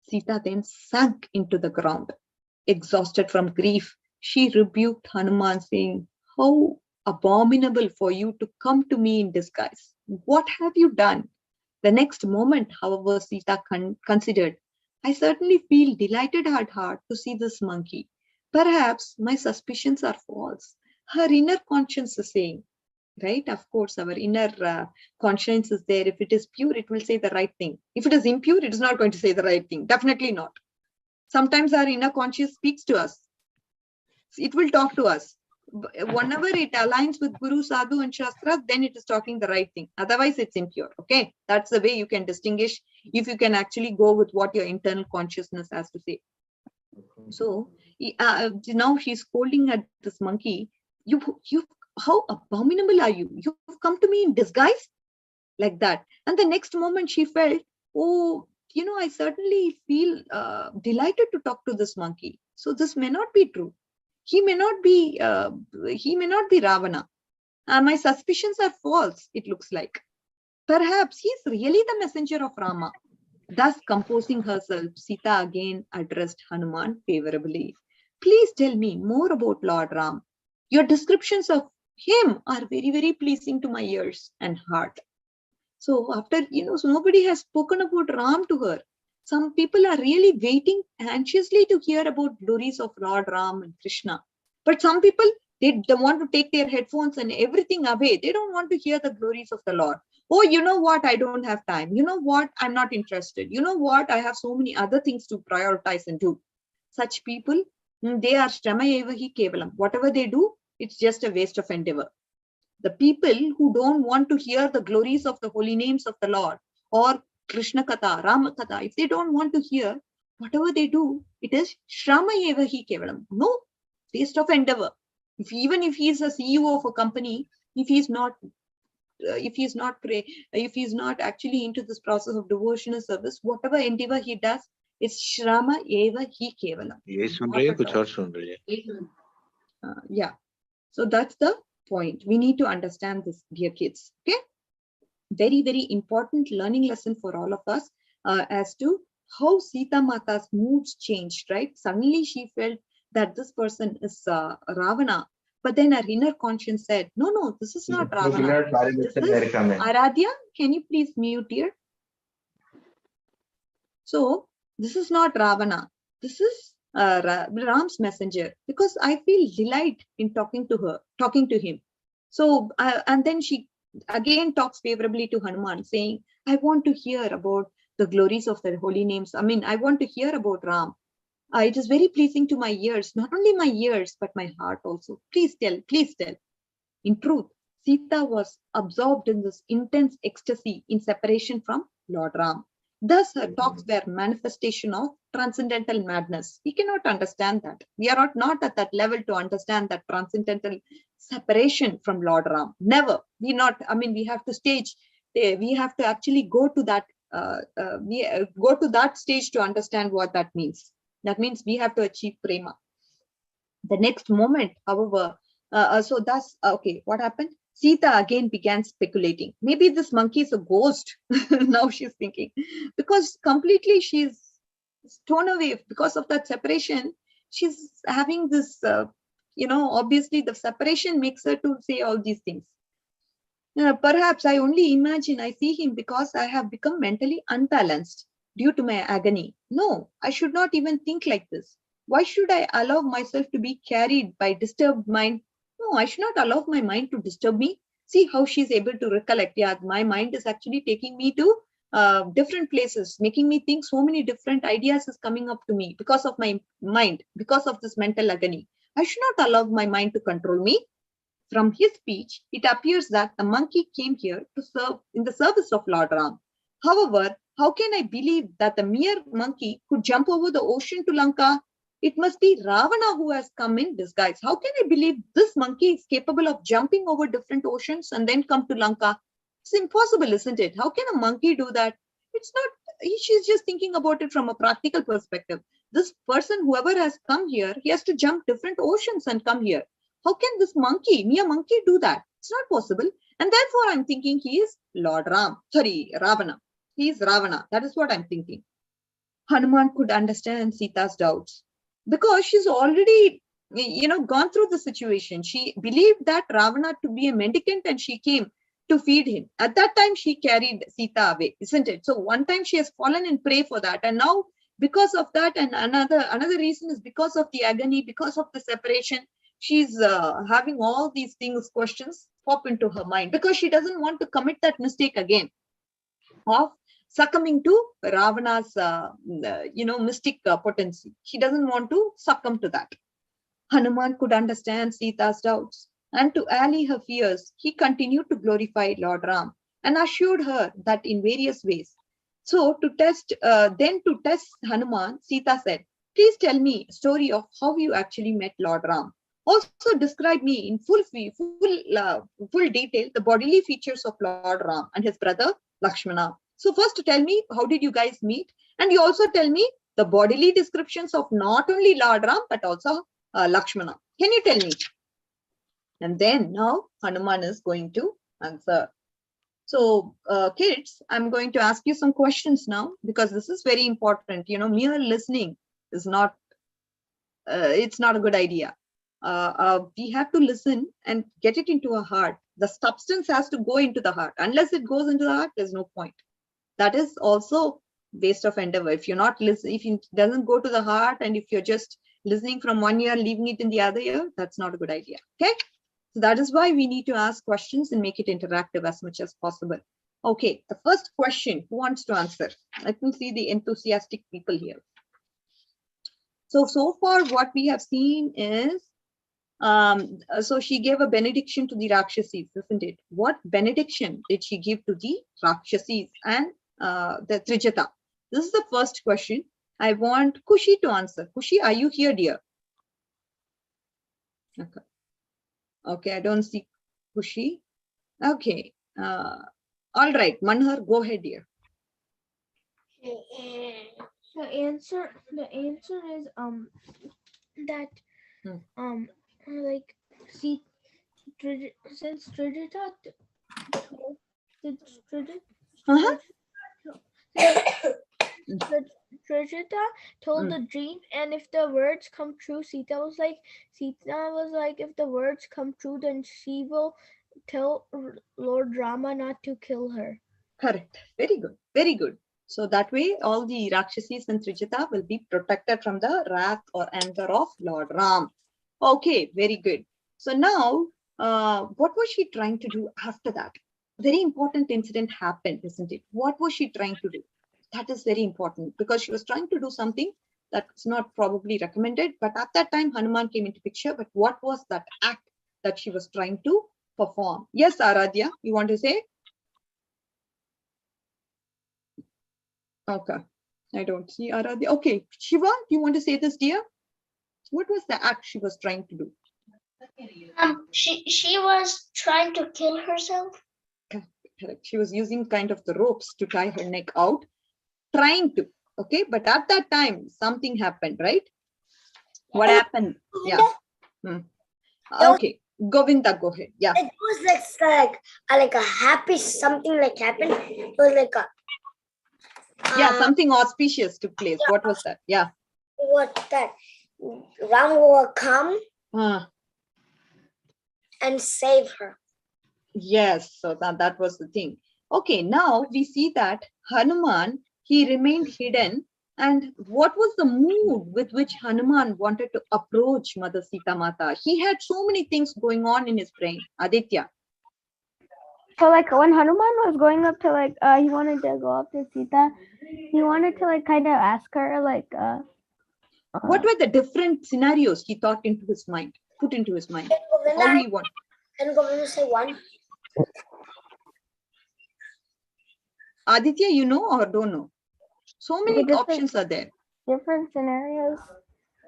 Sita then sank into the ground. Exhausted from grief, she rebuked Hanuman, saying, how abominable for you to come to me in disguise. What have you done? The next moment, however, Sita considered, I certainly feel delighted at heart to see this monkey. Perhaps my suspicions are false. Her inner conscience is saying, right? Of course, our inner conscience is there. If it is pure, it will say the right thing. If it is impure, it is not going to say the right thing. Definitely not. Sometimes our inner conscience speaks to us. It will talk to us. Whenever it aligns with Guru, Sadhu and Shastra, then it is talking the right thing. Otherwise, it's impure. Okay, that's the way you can distinguish if you can actually go with what your internal consciousness has to say. So now she's scolding at this monkey. You, how abominable are you? You've come to me in disguise like that. And the next moment she felt, oh, I certainly feel delighted to talk to this monkey. So this may not be true. He may not be Ravana. My suspicions are false, it looks like. Perhaps he's really the messenger of Rama. Thus composing herself, Sita again addressed Hanuman favorably. Please tell me more about Lord Ram. Your descriptions of him are very, very pleasing to my ears and heart. So after, so nobody has spoken about Ram to her. Some people are really waiting anxiously to hear about glories of Lord Ram and Krishna. But some people, they want to take their headphones and everything away. They don't want to hear the glories of the Lord. Oh, you know what? I don't have time. You know what? I'm not interested. You know what? I have so many other things to prioritize and do. Such people, they are Shrama eva hi kevalam. Whatever they do, it's just a waste of endeavor. The people who don't want to hear the glories of the holy names of the Lord or Krishna Katha, Rama Katha, if they don't want to hear, whatever they do, it is Shrama eva hi kevalam. No, waste of endeavor. Even if he is a CEO of a company, if he's not actually into this process of devotional service, whatever endeavor he does, it's Shrama eva hi kevalam. Yeah. So that's the point. We need to understand this, dear kids. Okay. Very, very important learning lesson for all of us as to how Sita Mata's moods changed, right? Suddenly she felt that this person is Ravana, but then her inner conscience said, no, this is not Ravana. This is Aradhya. Can you please mute here? So this is not Ravana. This is Ram's messenger, because I feel delight in talking to him. So, and then she again talks favorably to Hanuman, saying, I want to hear about the glories of the holy names. I mean, I want to hear about Ram. It is very pleasing to my ears, not only my ears, but my heart also. Please tell, please tell. In truth, Sita was absorbed in this intense ecstasy in separation from Lord Ram. Thus, her talks were manifestation of transcendental madness. We cannot understand that. We are not at that level to understand that transcendental separation from Lord Ram. Never. We have to actually go to that. Go to that stage to understand what that means. That means we have to achieve prema. The next moment, however, what happened? Sita again began speculating. Maybe this monkey is a ghost. Now she's thinking, because completely she's torn away because of that separation. She's having this, obviously the separation makes her to say all these things. Perhaps I only imagine I see him because I have become mentally unbalanced due to my agony. No, I should not even think like this. Why should I allow myself to be carried by disturbed mind? No, I should not allow my mind to disturb me. See how she's able to recollect. Yeah, my mind is actually taking me to different places, making me think so many different ideas is coming up to me because of my mind, because of this mental agony. I should not allow my mind to control me. From his speech, it appears that the monkey came here to serve in the service of Lord Ram. However, how can I believe that the mere monkey could jump over the ocean to Lanka? It must be Ravana who has come in disguise. How can I believe this monkey is capable of jumping over different oceans and then come to Lanka? It's impossible, isn't it? How can a monkey do that? It's not, she's just thinking about it from a practical perspective. This person, whoever has come here, he has to jump different oceans and come here. How can this monkey, mere monkey, do that? It's not possible. And therefore, I'm thinking he is Lord Ravana. He is Ravana. That is what I'm thinking. Hanuman could understand Sita's doubts because she's already, gone through the situation. She believed that Ravana to be a mendicant and she came to feed him. At that time, she carried Sita away, isn't it? So one time she has fallen in prey for that. And now because of that, and another reason is because of the agony, because of the separation, she's having all these questions pop into her mind because she doesn't want to commit that mistake again of succumbing to Ravana's, mystic potency. She doesn't want to succumb to that. Hanuman could understand Sita's doubts, and to allay her fears, he continued to glorify Lord Ram and assured her that in various ways. So to test Hanuman, Sita said, "Please tell me a story of how you actually met Lord Ram. Also describe me in full detail the bodily features of Lord Ram and his brother Lakshmana." So first tell me, how did you guys meet? And you also tell me the bodily descriptions of not only Lord Ram, but also Lakshmana. Can you tell me? And then now Hanuman is going to answer. So kids, I'm going to ask you some questions now because this is very important. Mere listening is not, it's not a good idea. We have to listen and get it into our heart. The substance has to go into the heart. Unless it goes into the heart, there's no point. That is also waste of endeavor. If you're not listening, if it doesn't go to the heart, and if you're just listening from one ear, leaving it in the other ear, that's not a good idea. Okay. So that is why we need to ask questions and make it interactive as much as possible. Okay. The first question, who wants to answer? Let me see the enthusiastic people here. So far what we have seen is, so she gave a benediction to the Rakshasis, isn't it? What benediction did she give to the Rakshasis and the Trijata? This is the first question. I want Kushi to answer. Kushi, are you here, dear? Okay, I don't see Kushi. Okay. All right, Manhar, go ahead, dear. The answer is that since Trijata told the dream, and if the words come true, Sita was like, if the words come true, then she will tell Lord Rama not to kill her. Correct. Very good. Very good. So that way, all the Rakshasis and Trijata will be protected from the wrath or anger of Lord Ram. Okay, very good. So now, what was she trying to do after that? Very important incident happened, isn't it? What was she trying to do? That is very important because she was trying to do something that's not probably recommended. But at that time, Hanuman came into picture. But what was that act that she was trying to perform? Yes, Aradhya, you want to say? Okay, I don't see Aradhya. Okay, Shiva, do you want to say this, dear? What was the act she was trying to do? She was trying to kill herself. Correct. She was using kind of the ropes to tie her neck out, trying to. Okay, but at that time, something happened, right? What happened? Yeah. Okay, Govinda, go ahead. Yeah. It was like a happy something like happened. It was like a something auspicious took place. Yeah. What was that? Yeah. What that? Ram will come and save her. Yes, so that was the thing. Okay, now we see that Hanuman, he remained hidden And what was the mood with which Hanuman wanted to approach Mother Sita Mata? He had so many things going on in his brain. Aditya. So like when Hanuman was going up to like he wanted to go up to Sita, he wanted to like kind of ask her like what were the different scenarios he thought into his mind, put into his mind? How he want? Can Govinda say one? Aditya, you know or don't know? So many options are there. Different scenarios.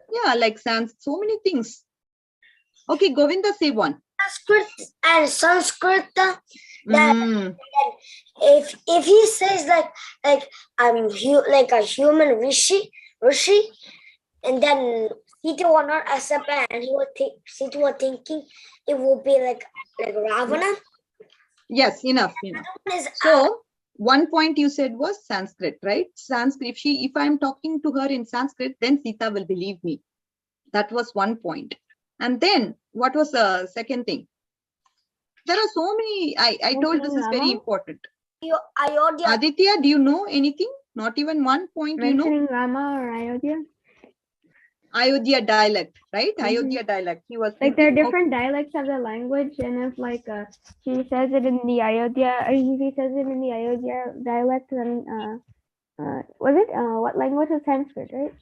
Yeah, like sans, so many things. Okay, Govinda, say one. Sanskrit and Sanskrit. That if he says like I'm like a human rishi, and then Sita will not accept it, and he will think Sita was thinking it will be like Ravana. Yes, enough. So one point you said was Sanskrit, right? Sanskrit. If I'm talking to her in Sanskrit, then Sita will believe me. That was one point. And then what was the second thing? There are so many. I told this is very important. Ayodhya. Aditya, do you know anything? Not even one point, you know? Mentioning Rama or Ayodhya? Ayodhya dialect, right? Ayodhya dialect. He was like there are different dialects of the language, and if like she says it in the Ayodhya, or he says it in the Ayodhya dialect, then was it what language is Sanskrit, right?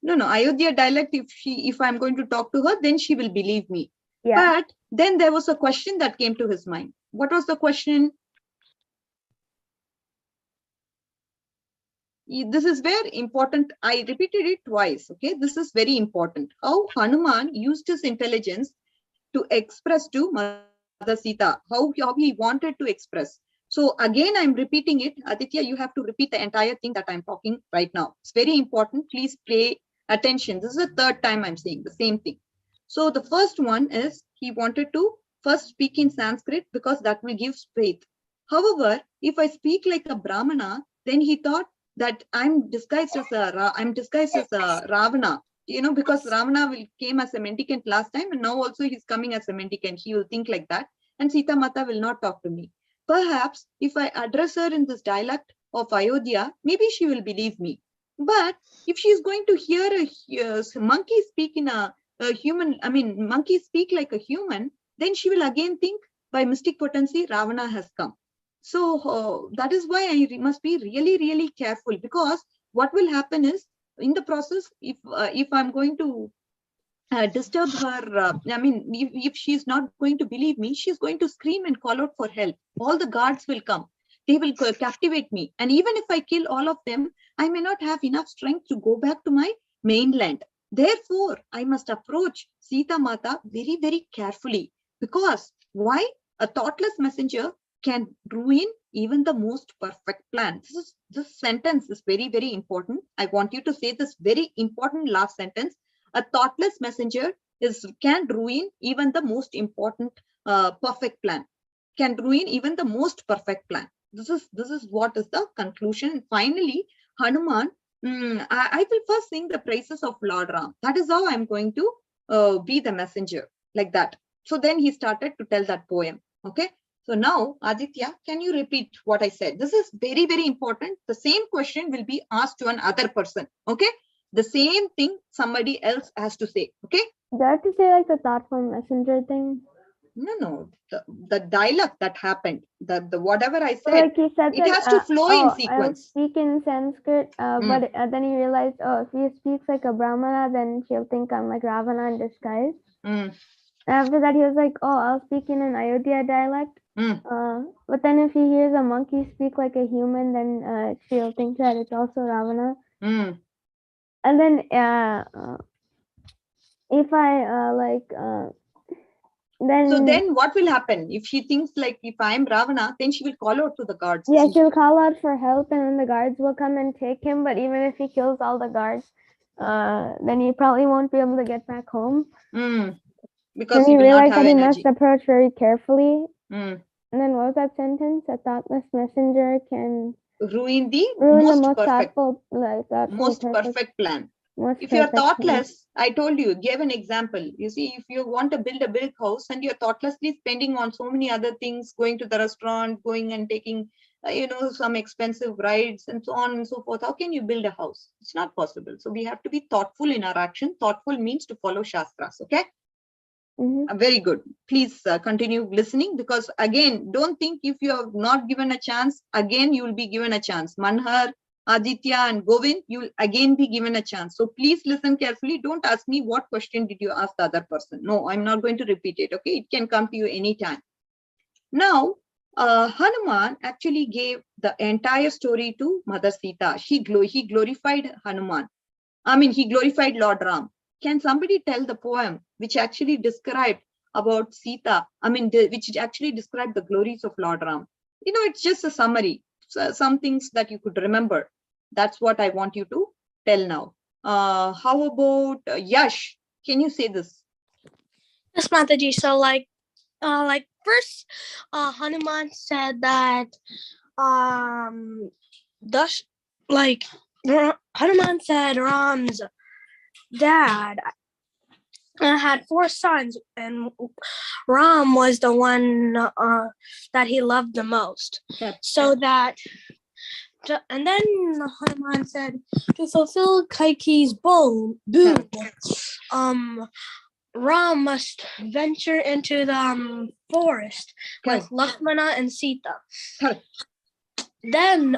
No, Ayodhya dialect. If I'm going to talk to her, then she will believe me. Yeah. But then there was a question that came to his mind. What was the question? This is very important. I repeated it twice. Okay, this is very important. How Hanuman used his intelligence to express to Mother Sita how he wanted to express. So again, I'm repeating it. Aditya, you have to repeat the entire thing that I'm talking right now. It's very important. Please pay attention. This is the third time I'm saying the same thing. So the first one is he wanted to first speak in Sanskrit because that will give faith. However, if I speak like a Brahmana, then he thought that I'm disguised as a Ravana. Because Ravana came as a mendicant last time, and now also he's coming as a mendicant. He will think like that, and Sita Mata will not talk to me. Perhaps if I address her in this dialect of Ayodhya, maybe she will believe me. But if she is going to hear a monkey speak in a human, monkey speak like a human, then she will again think by mystic potency, Ravana has come. So that is why I must be really, really careful, because what will happen is, in the process, if I'm going to disturb her, if she's not going to believe me, she's going to scream and call out for help. All the guards will come. They will captivate me. And even if I kill all of them, I may not have enough strength to go back to my mainland. Therefore, I must approach Sita Mata very, very carefully. Because why? A thoughtless messenger can ruin even the most perfect plan. This sentence is very, very important. I want you to say this very important last sentence. A thoughtless messenger can ruin even the most important perfect plan. Can ruin even the most perfect plan. This is what is the conclusion. Finally, Hanuman, I will first sing the praises of Lord Ram. That is how I'm going to be the messenger, like that. So then he started to tell that poem. Okay. So now, Aditya, can you repeat what I said? This is very, very important. The same question will be asked to another person. Okay. The same thing somebody else has to say. Okay. Do I have to say like the thoughtful messenger thing? No. The dialogue that happened, the whatever I said, like he said, it has to flow in sequence. I'll speak in Sanskrit, but then he realized, if he speaks like a Brahmana, then she'll think I'm like Ravana in disguise. After that, he was like, I'll speak in an Ayodhya dialect. But then if he hears a monkey speak like a human, then she'll think that it's also Ravana. And then if I then. So then what will happen? If she thinks like if I'm Ravana, then she will call out to the guards. Yeah, she'll call out for help, and then the guards will come and take him. But even if he kills all the guards, then he probably won't be able to get back home. Because he will realized not have that he energy. must approach very carefully. And then what was that sentence? A thoughtless messenger can ruin the most perfect, most perfect plan. If you're thoughtless, I told you, gave an example. You see, if you want to build a big house and you're thoughtlessly spending on so many other things, going to the restaurant, going and taking some expensive rides and so on and so forth. How can you build a house? It's not possible. So we have to be thoughtful in our action. Thoughtful means to follow Shastras. Okay. Very good. Please continue listening, because again, don't think if you have not given a chance, again, you will be given a chance. Manhar, Aditya and Govind, you will again be given a chance. So please listen carefully. Don't ask me what question did you ask the other person. No, I'm not going to repeat it. Okay. It can come to you anytime. Now, Hanuman actually gave the entire story to Mother Sita. He glorified Hanuman. He glorified Lord Ram. Can somebody tell the poem which actually described about Sita? Which actually described the glories of Lord Ram. It's just a summary. Some things that you could remember. That's what I want you to tell now. How about Yash? Can you say this? Yes, Mataji. So first, Hanuman said that Hanuman said Ram's dad had 4 sons, and Ram was the one that he loved the most. Okay. So that, and then Hanuman said, to fulfill Kaiki's boon, Ram must venture into the forest with Lakshmana and Sita. Then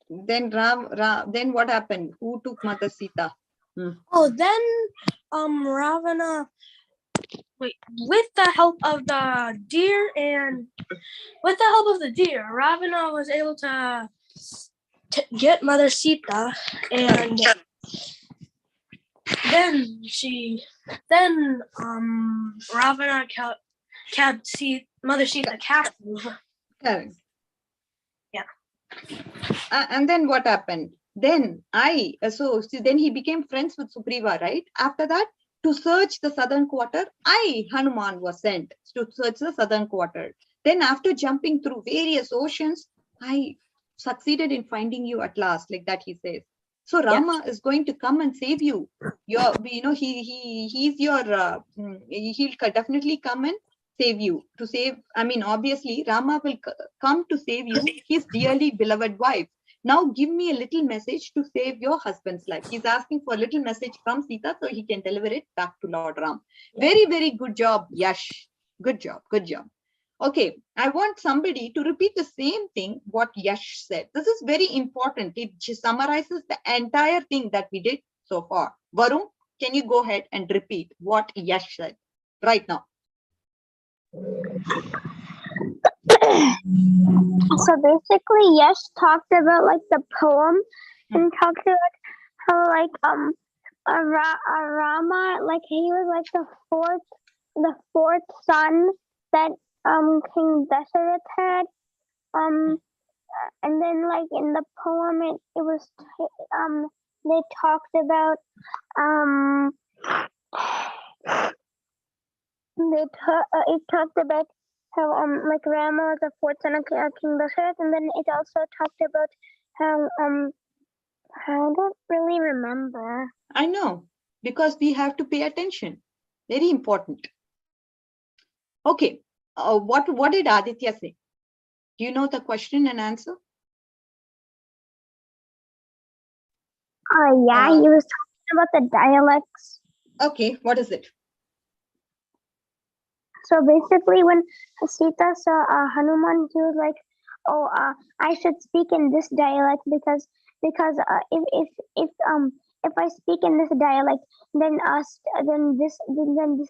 Then what happened? Who took Mother Sita? Then Ravana, with the help of the deer, Ravana was able to get Mother Sita, and then Ravana kept Mother Sita captive. Correct. Yeah. And then what happened? Then then he became friends with Sugriva, right? After that, to search the southern quarter, Hanuman was sent to search the southern quarter. Then after jumping through various oceans, I succeeded in finding you at last, like that he says. So Rama is going to come and save you. He'll definitely come and save you. Obviously, Rama will come to save you, his dearly beloved wife. Now give me a little message to save your husband's life. He's asking for a little message from Sita so he can deliver it back to Lord Ram. Very, very good job, Yash. Good job. Good job. Okay, I want somebody to repeat the same thing what Yash said. This is very important. It summarizes the entire thing that we did so far. Varun, can you go ahead and repeat what Yash said right now? So basically, Yash talked about the poem and talked about how Rama, he was the fourth son that King Dasarath had. And then in the poem it was they talked about it talked about how Rama was the fourth son of King Dasarath, and then it also talked about how I don't really remember. I know, because we have to pay attention. Very important. Okay, what did Aditya say? Do you know the question and answer? Yeah, he was talking about the dialects. Okay, what is it? So basically, when Sita saw Hanuman, he was like, "Oh, I should speak in this dialect because if I speak in this dialect, then this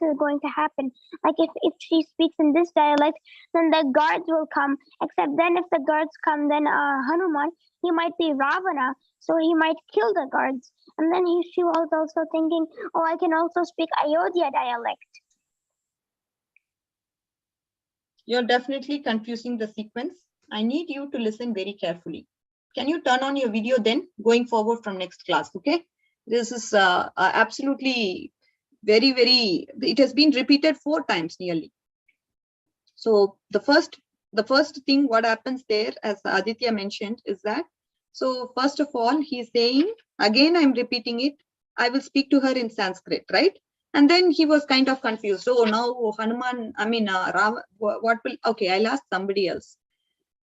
is going to happen. If she speaks in this dialect, then the guards will come. Except then, if the guards come, then Hanuman, he might be Ravana, so he might kill the guards. And then she was also thinking, oh, I can also speak Ayodhya dialect." You're definitely confusing the sequence. I need you to listen very carefully. Can you turn on your video then, going forward from next class, okay? This is absolutely very, very, it has been repeated 4 times nearly. So the first thing what happens there, as Aditya mentioned, is that So first of all, he's saying, again, I'm repeating it. I will speak to her in Sanskrit, right? And then he was kind of confused. Oh, now Hanuman, what will, okay, I'll ask somebody else.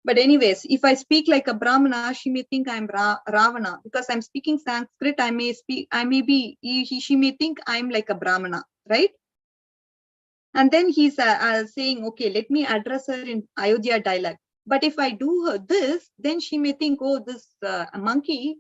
But anyways, if I speak like a Brahmana, she may think I'm Ravana. Because I'm speaking Sanskrit, she may think I'm like a Brahmana, right? And then he's saying, okay, let me address her in Ayodhya dialect. But if I do her this, then she may think, oh, this monkey,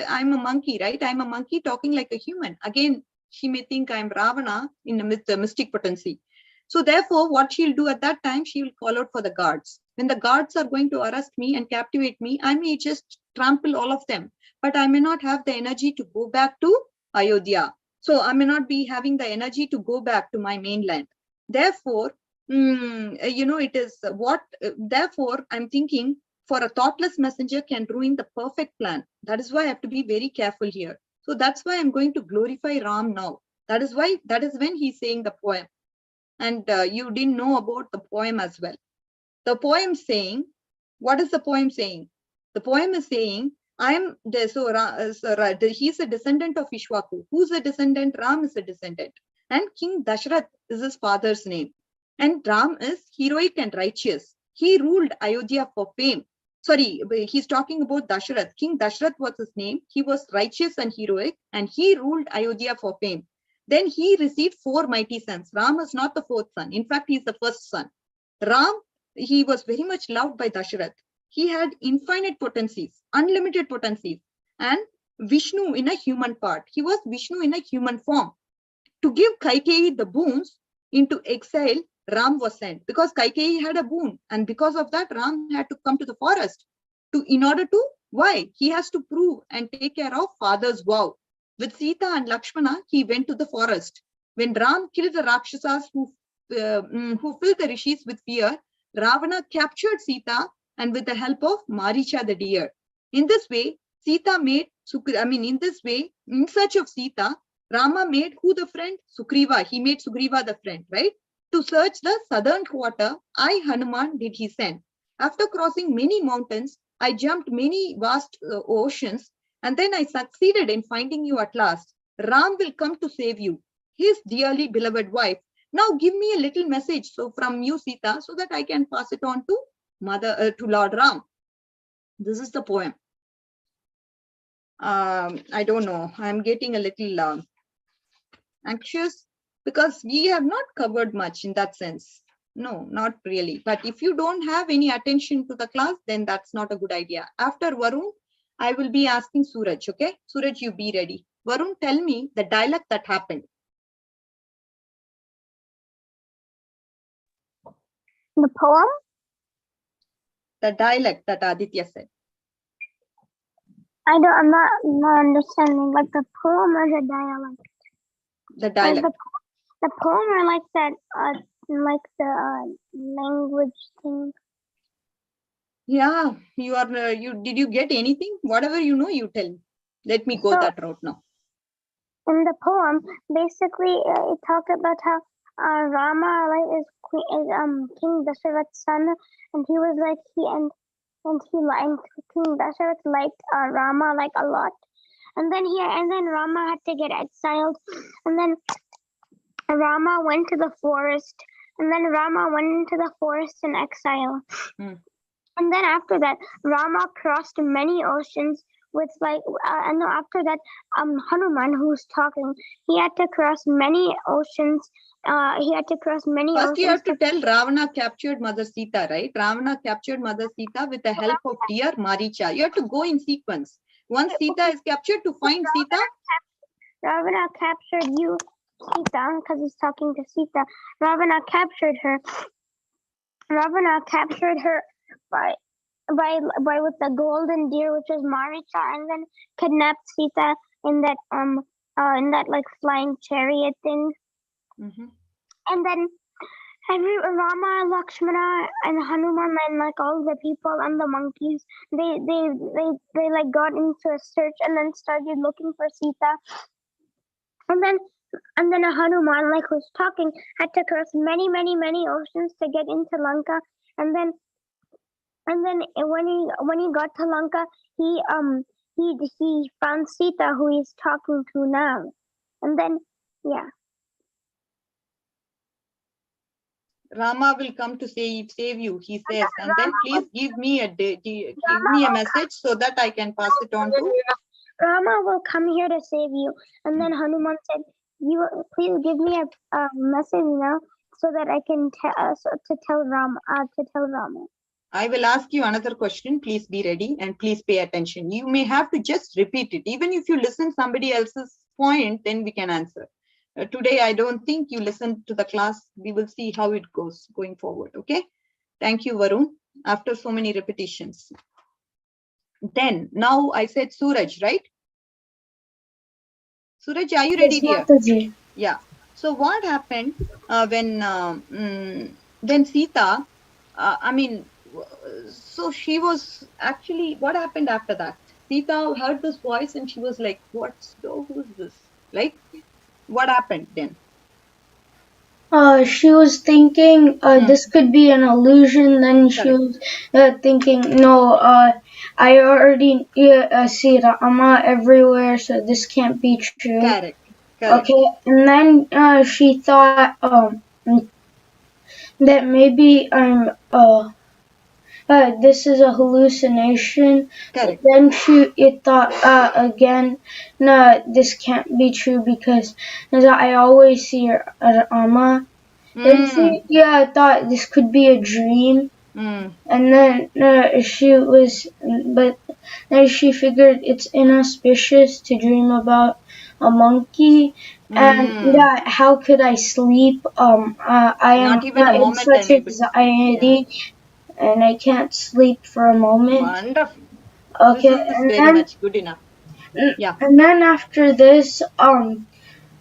I'm a monkey, right? I'm a monkey talking like a human. Again, she may think I'm Ravana in the mystic potency. So therefore, what she'll do at that time, she will call out for the guards. When the guards are going to arrest me and captivate me, I may just trample all of them, but I may not have the energy to go back to Ayodhya. So I may not be having the energy to go back to my mainland. Therefore, it is what, therefore, I'm thinking, for a thoughtless messenger can ruin the perfect plan. That is why I have to be very careful here. So that's why I'm going to glorify Ram now. That is when he's saying the poem. And you didn't know about the poem as well. The poem saying, what is the poem saying? The poem is saying, he's a descendant of Ishwaku. Who's a descendant? Ram is a descendant. And King Dashrath is his father's name. And Ram is heroic and righteous. He ruled Ayodhya for fame. Sorry, he's talking about Dashrath. King Dashrath was his name. He was righteous and heroic, and he ruled Ayodhya for fame. Then he received 4 mighty sons. Ram is not the 4th son. In fact, he's the first son. Ram, he was very much loved by Dashrath. He had infinite potencies, unlimited potencies, and Vishnu in a human part. He was Vishnu in a human form. To give Kaikeyi the boons, into exile, Ram was sent because Kaikeyi had a boon, and because of that, Ram had to come to the forest. Why? He has to prove and take care of father's vow. With Sita and Lakshmana, he went to the forest. When Ram killed the Rakshasas who filled the rishis with fear, Ravana captured Sita, and with the help of Maricha the deer. In this way, in search of Sita, Rama made who the friend? Sugriva. He made Sugriva the friend, right? To search the southern quarter, I, Hanuman, did he send. After crossing many mountains, I jumped many vast oceans, and then I succeeded in finding you at last. Ram will come to save you, his dearly beloved wife. Now give me a little message from you, Sita, so that I can pass it on to Lord Ram. This is the poem. I don't know. I'm getting a little anxious because we have not covered much in that sense. No, not really. But if you don't have any attention to the class, then that's not a good idea. After Varun, I will be asking Suraj, okay? Suraj, you be ready. Varun, tell me the dialogue that happened. The poem? The dialect that Aditya said. I'm not understanding. Like the poem or the dialect? The dialect. The poem or like that, like the language thing. Yeah, did you get anything? Whatever you know, you tell me. Let me go that route now. In the poem, basically, it talked about how Rama is King Dasharath's son, and he was like King Dasharath liked Rama like a lot, and then Rama had to get exiled, and then Rama went to the forest, and then Rama went into the forest in exile. And then after that, Rama crossed many oceans with and after that, Hanuman, who's talking, he had to cross many oceans. First, you have to tell Ravana captured Mother Sita, right? Ravana captured Mother Sita with the help of deer Maricha. You have to go in sequence. Once Sita is captured, to find Sita. Ravana captured you, Sita, because he's talking to Sita. Ravana captured her by with the golden deer, which was Maricha, and then kidnapped Sita in that like flying chariot thing. And then Rama, Lakshmana, and Hanuman, and like all the people and the monkeys, they like got into a search and then started looking for Sita. And then a Hanuman, like who's talking, had to cross many oceans to get into Lanka, and then And then when he got to Lanka, he found Sita, who he's talking to now. And then yeah. Rama will come to save you, he says, and then please give me a message so that I can pass it on to. Rama will come here to save you. And then Hanuman said, "You please give me a message now so that I can tell Rama. I will ask you another question. Please be ready and please pay attention. You may have to just repeat it. Even if you listen somebody else's point, then we can answer. Today, I don't think you listen to the class. We will see how it goes going forward. Okay. Thank you, Varun. After so many repetitions. Then now I said Suraj, right? Suraj, are you ready, dear? Yeah. So what happened when Sita, so she was actually, what happened after that? Sita heard this voice and she was like, who's this? Like, what happened then? She was thinking this could be an illusion. Then she was thinking, no, I already see Rama everywhere, so this can't be true. Correct. Okay, and then she thought that maybe this is a hallucination. Correct. Then she thought again, no, this can't be true because I always see Rama. Then she thought this could be a dream. And then but then she figured it's inauspicious to dream about a monkey. And how could I sleep? I am in such anxiety, and I can't sleep for a moment. Wonderful. Okay, this is very much good enough. Yeah. And then after this,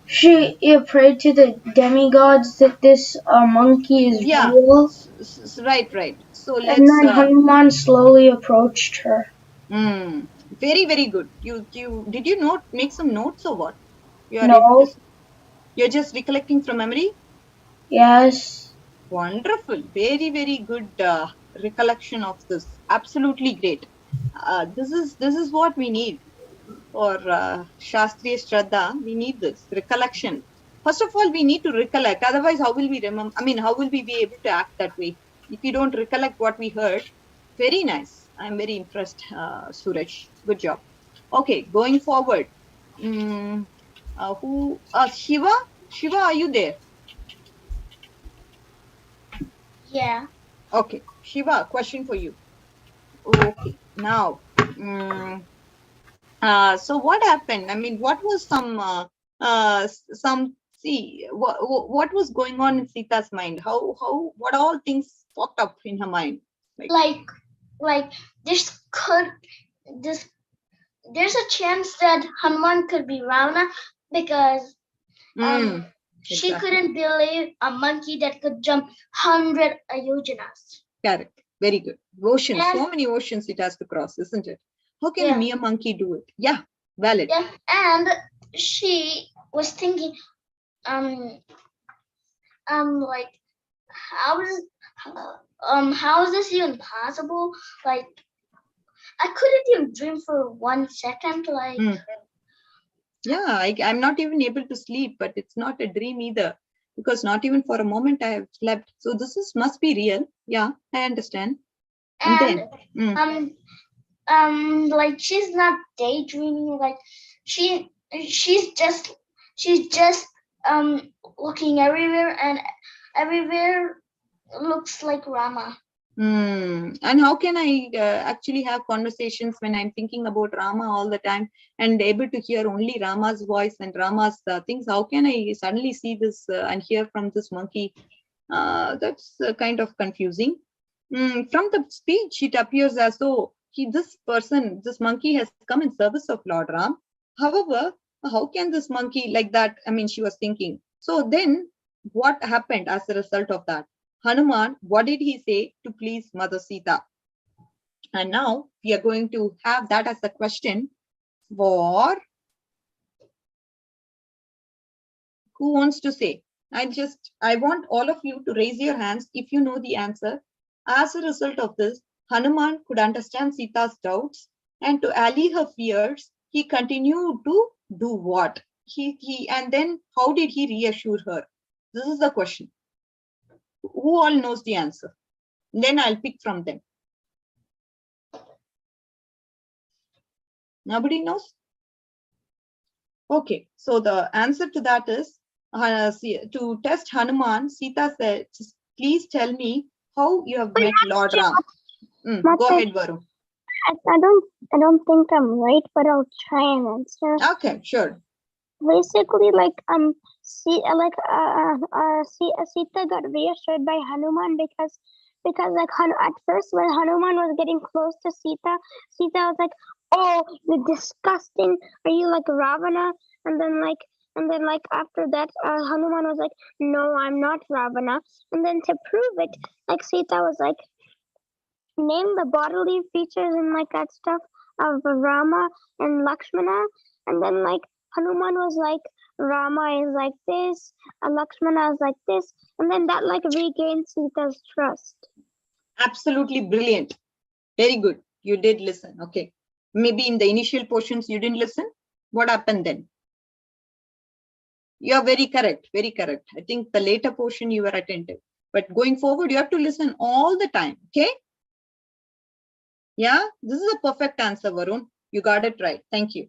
she prayed to the demigods that this monkey is real. Right. So let's. And then Hanuman slowly approached her. Very, very good. You did you make some notes or what? You are No. able to. You're just recollecting from memory. Yes. Wonderful. Very, very good recollection of this. Absolutely great. This is what we need for Shastriya Shraddha. We need this recollection. First of all, we need to recollect. Otherwise, how will we remember? How will we be able to act that way? If you don't recollect what we heard, very nice. I'm very impressed, Suraj. Good job. Okay, going forward. Shiva? Shiva, are you there? Yeah. Okay, Shiva, question for you. Okay, now, so what happened? What was what was going on in Sita's mind? What all things popped up in her mind? Like there's a chance that Hanuman could be Ravana because she couldn't believe a monkey that could jump 100 yojanas. Correct. Very good. Oceans, so many oceans it has to cross, isn't it? How can a mere monkey do it? Yeah, valid. Yeah, and she was thinking, like, how is this even possible? Like, I couldn't even dream for 1 second. Like, yeah, I'm not even able to sleep, but it's not a dream either, because not even for a moment I have slept. So this must be real. Yeah, I understand. And then, like, she's not daydreaming. Like, she's just looking everywhere, and everywhere looks like Rama. And how can I actually have conversations when I'm thinking about Rama all the time and able to hear only Rama's voice and Rama's things? How can I suddenly see this and hear from this monkey? That's kind of confusing. From the speech, it appears as though this monkey has come in service of Lord Ram. However, how can this monkey like that? She was thinking. So then what happened as a result of that? Hanuman, what did he say to please Mother Sita? And now we are going to have that as a question for who wants to say? I want all of you to raise your hands if you know the answer. As a result of this, Hanuman could understand Sita's doubts, and to allay her fears, he continued to do what? And then how did he reassure her? This is the question. Who all knows the answer? Then I'll pick from them. Nobody knows? Okay, so the answer to that is, to test Hanuman, Sita said, please tell me how you have met Lord Ram. Go ahead, Varun. I don't think I'm right, but I'll try and answer. Okay, sure. Basically, Sita got reassured by Hanuman because like at first when Hanuman was getting close to Sita was like, oh, you're disgusting. Are you like Ravana? And then after that, Hanuman was like, no, I'm not Ravana. And then to prove it, like Sita was like, name the bodily features and like that stuff of Rama and Lakshmana. And then like Hanuman was like, Rama is like this, and Lakshmana is like this. And then that like regained Sita's trust. Absolutely brilliant. Very good. You did listen. Okay. Maybe in the initial portions you didn't listen. What happened then? You are very correct. Very correct. I think the later portion you were attentive. But going forward, you have to listen all the time. Okay. Yeah, this is a perfect answer, Varun. You got it right. Thank you.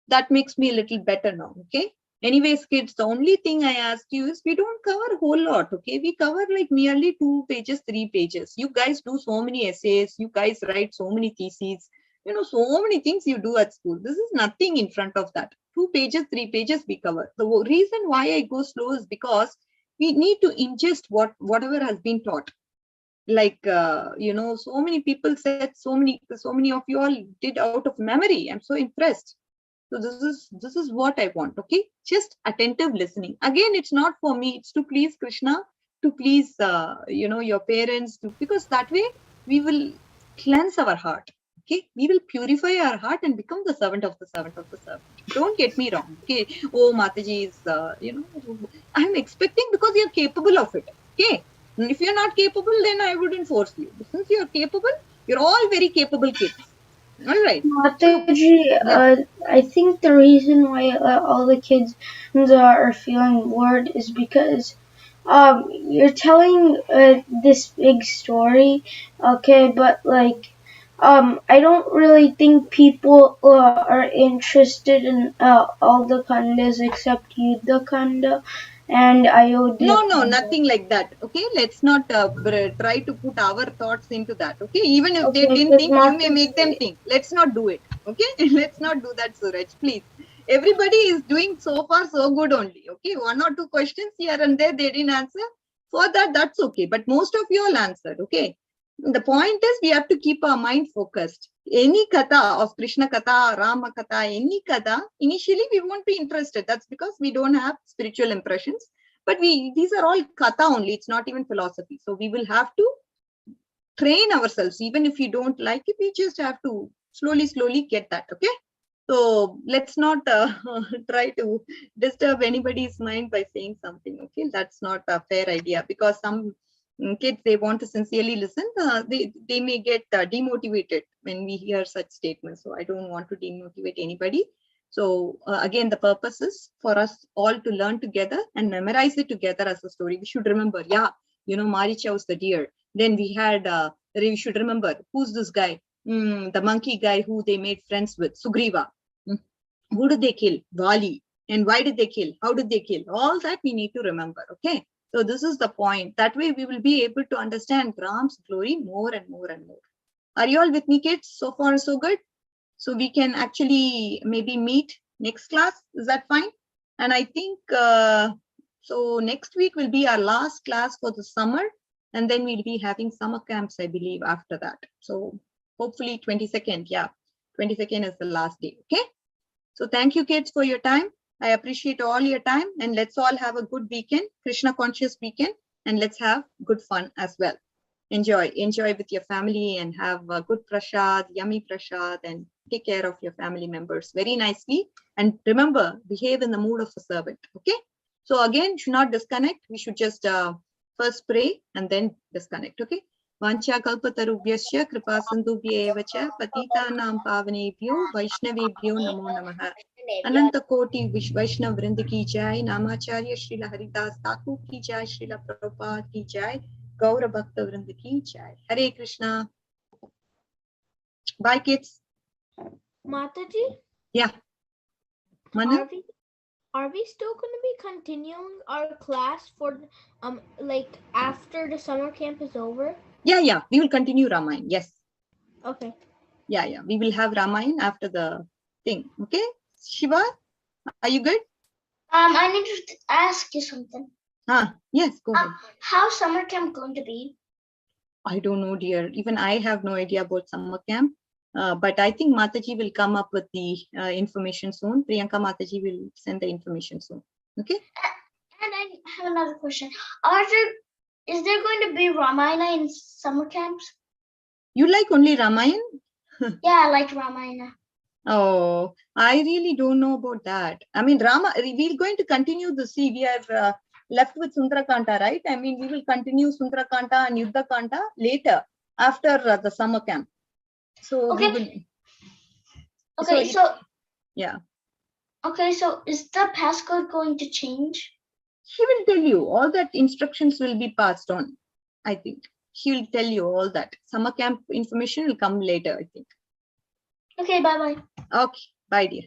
That makes me a little better now. Okay. Anyways, kids, the only thing I asked you is we don't cover a whole lot. Okay. We cover like merely 2 pages, 3 pages. You guys do so many essays. You guys write so many theses. You know, so many things you do at school. This is nothing in front of that. 2 pages, 3 pages we cover. The reason why I go slow is because we need to ingest whatever has been taught. Like, you know, so many people said, so many of you all did out of memory. I'm so impressed. So this is what I want. Okay, just attentive listening. Again, it's not for me, it's to please Krishna, to please you know, your parents, because that way we will cleanse our heart. Okay, we will purify our heart and become the servant of the servant of the servant. Don't get me wrong. Okay, oh, Mataji is you know, I'm expecting because you're capable of it. Okay, and if you're not capable, then I wouldn't force you. But since you're capable, you're all very capable kids. All right. Mataji, I think the reason why all the kids are feeling bored is because you're telling this big story, okay, but like I don't really think people are interested in all the kandas except Yuddha Kanda and Ayodhya. No, nothing like that. Okay, let's not try to put our thoughts into that. Okay, even if they didn't think, you may make them think. Let's not do it. Okay, let's not do that, Suraj, please. Everybody is doing so far so good only. Okay, 1 or 2 questions here and there they didn't answer. For that, that's okay. But most of you all answered. Okay. The point is we have to keep our mind focused. Any katha of Krishna katha, Rama katha, any katha, initially we won't be interested. That's because we don't have spiritual impressions. But these are all katha only. It's not even philosophy. So we will have to train ourselves. Even if you don't like it, we just have to slowly get that. Okay. So let's not try to disturb anybody's mind by saying something. Okay. That's not a fair idea, because some kids, they want to sincerely listen. They may get demotivated when we hear such statements. So I don't want to demotivate anybody. So again, the purpose is for us all to learn together and memorize it together as a story. We should remember, yeah, you know, Maricha was the deer. Then we had, we should remember, who's this guy? The monkey guy who they made friends with, Sugriva. Who did they kill? Vali. And why did they kill? How did they kill? All that we need to remember. Okay. So this is the point. That way we will be able to understand Ram's glory more and more and more. Are you all with me, kids? So far, so good. So we can actually maybe meet next class. Is that fine? And I think, so next week will be our last class for the summer. And then we'll be having summer camps, I believe, after that. So hopefully 22nd. Yeah, 22nd is the last day. Okay. So thank you, kids, for your time. I appreciate all your time, and let's all have a good weekend, Krishna conscious weekend, and let's have good fun as well. Enjoy with your family and have a good prasad, yummy prasad, and take care of your family members very nicely. And remember, behave in the mood of a servant. Okay. So again, should not disconnect. We should just first pray and then disconnect. Okay. Vancha kalpatarubhyasya kripa sindhubhya eva cha patitanam pavanebhyo vaishnavebhyo namo namaha. Ananta Koti Vaishnav Vrind ki jai, Namacharya Srila Haridas Thakur ki jai, Srila Prabhupada ki jai, Gaura Bhakta Vrind ki jai. Hare Krishna. Bye, kids. Mataji? Yeah. Manu? Are we still going to be continuing our class for like after the summer camp is over? Yeah. We will continue Ramayana. Yes. Okay. Yeah. We will have Ramayana after the thing. Okay. Shiva, are you good? I need to ask you something. Yes, go ahead. How's summer camp going to be? I don't know, dear. Even I have no idea about summer camp. But I think Mataji will come up with the information soon. Priyanka Mataji will send the information soon. Okay. And I have another question. Is there going to be Ramayana in summer camps? You like only Ramayana? Yeah, I like Ramayana. Oh, I really don't know about that. I mean, we're going to continue the see. We are left with Sundarakanta, right? I mean, we will continue Sundarakanta and Yuddha Kanta later after the summer camp. So okay. We will. Okay, so yeah. Okay, so is the passcode going to change? She will tell you. All that instructions will be passed on. I think she will tell you all that. Summer camp information will come later, I think. Okay, bye-bye. Okay, bye, dear.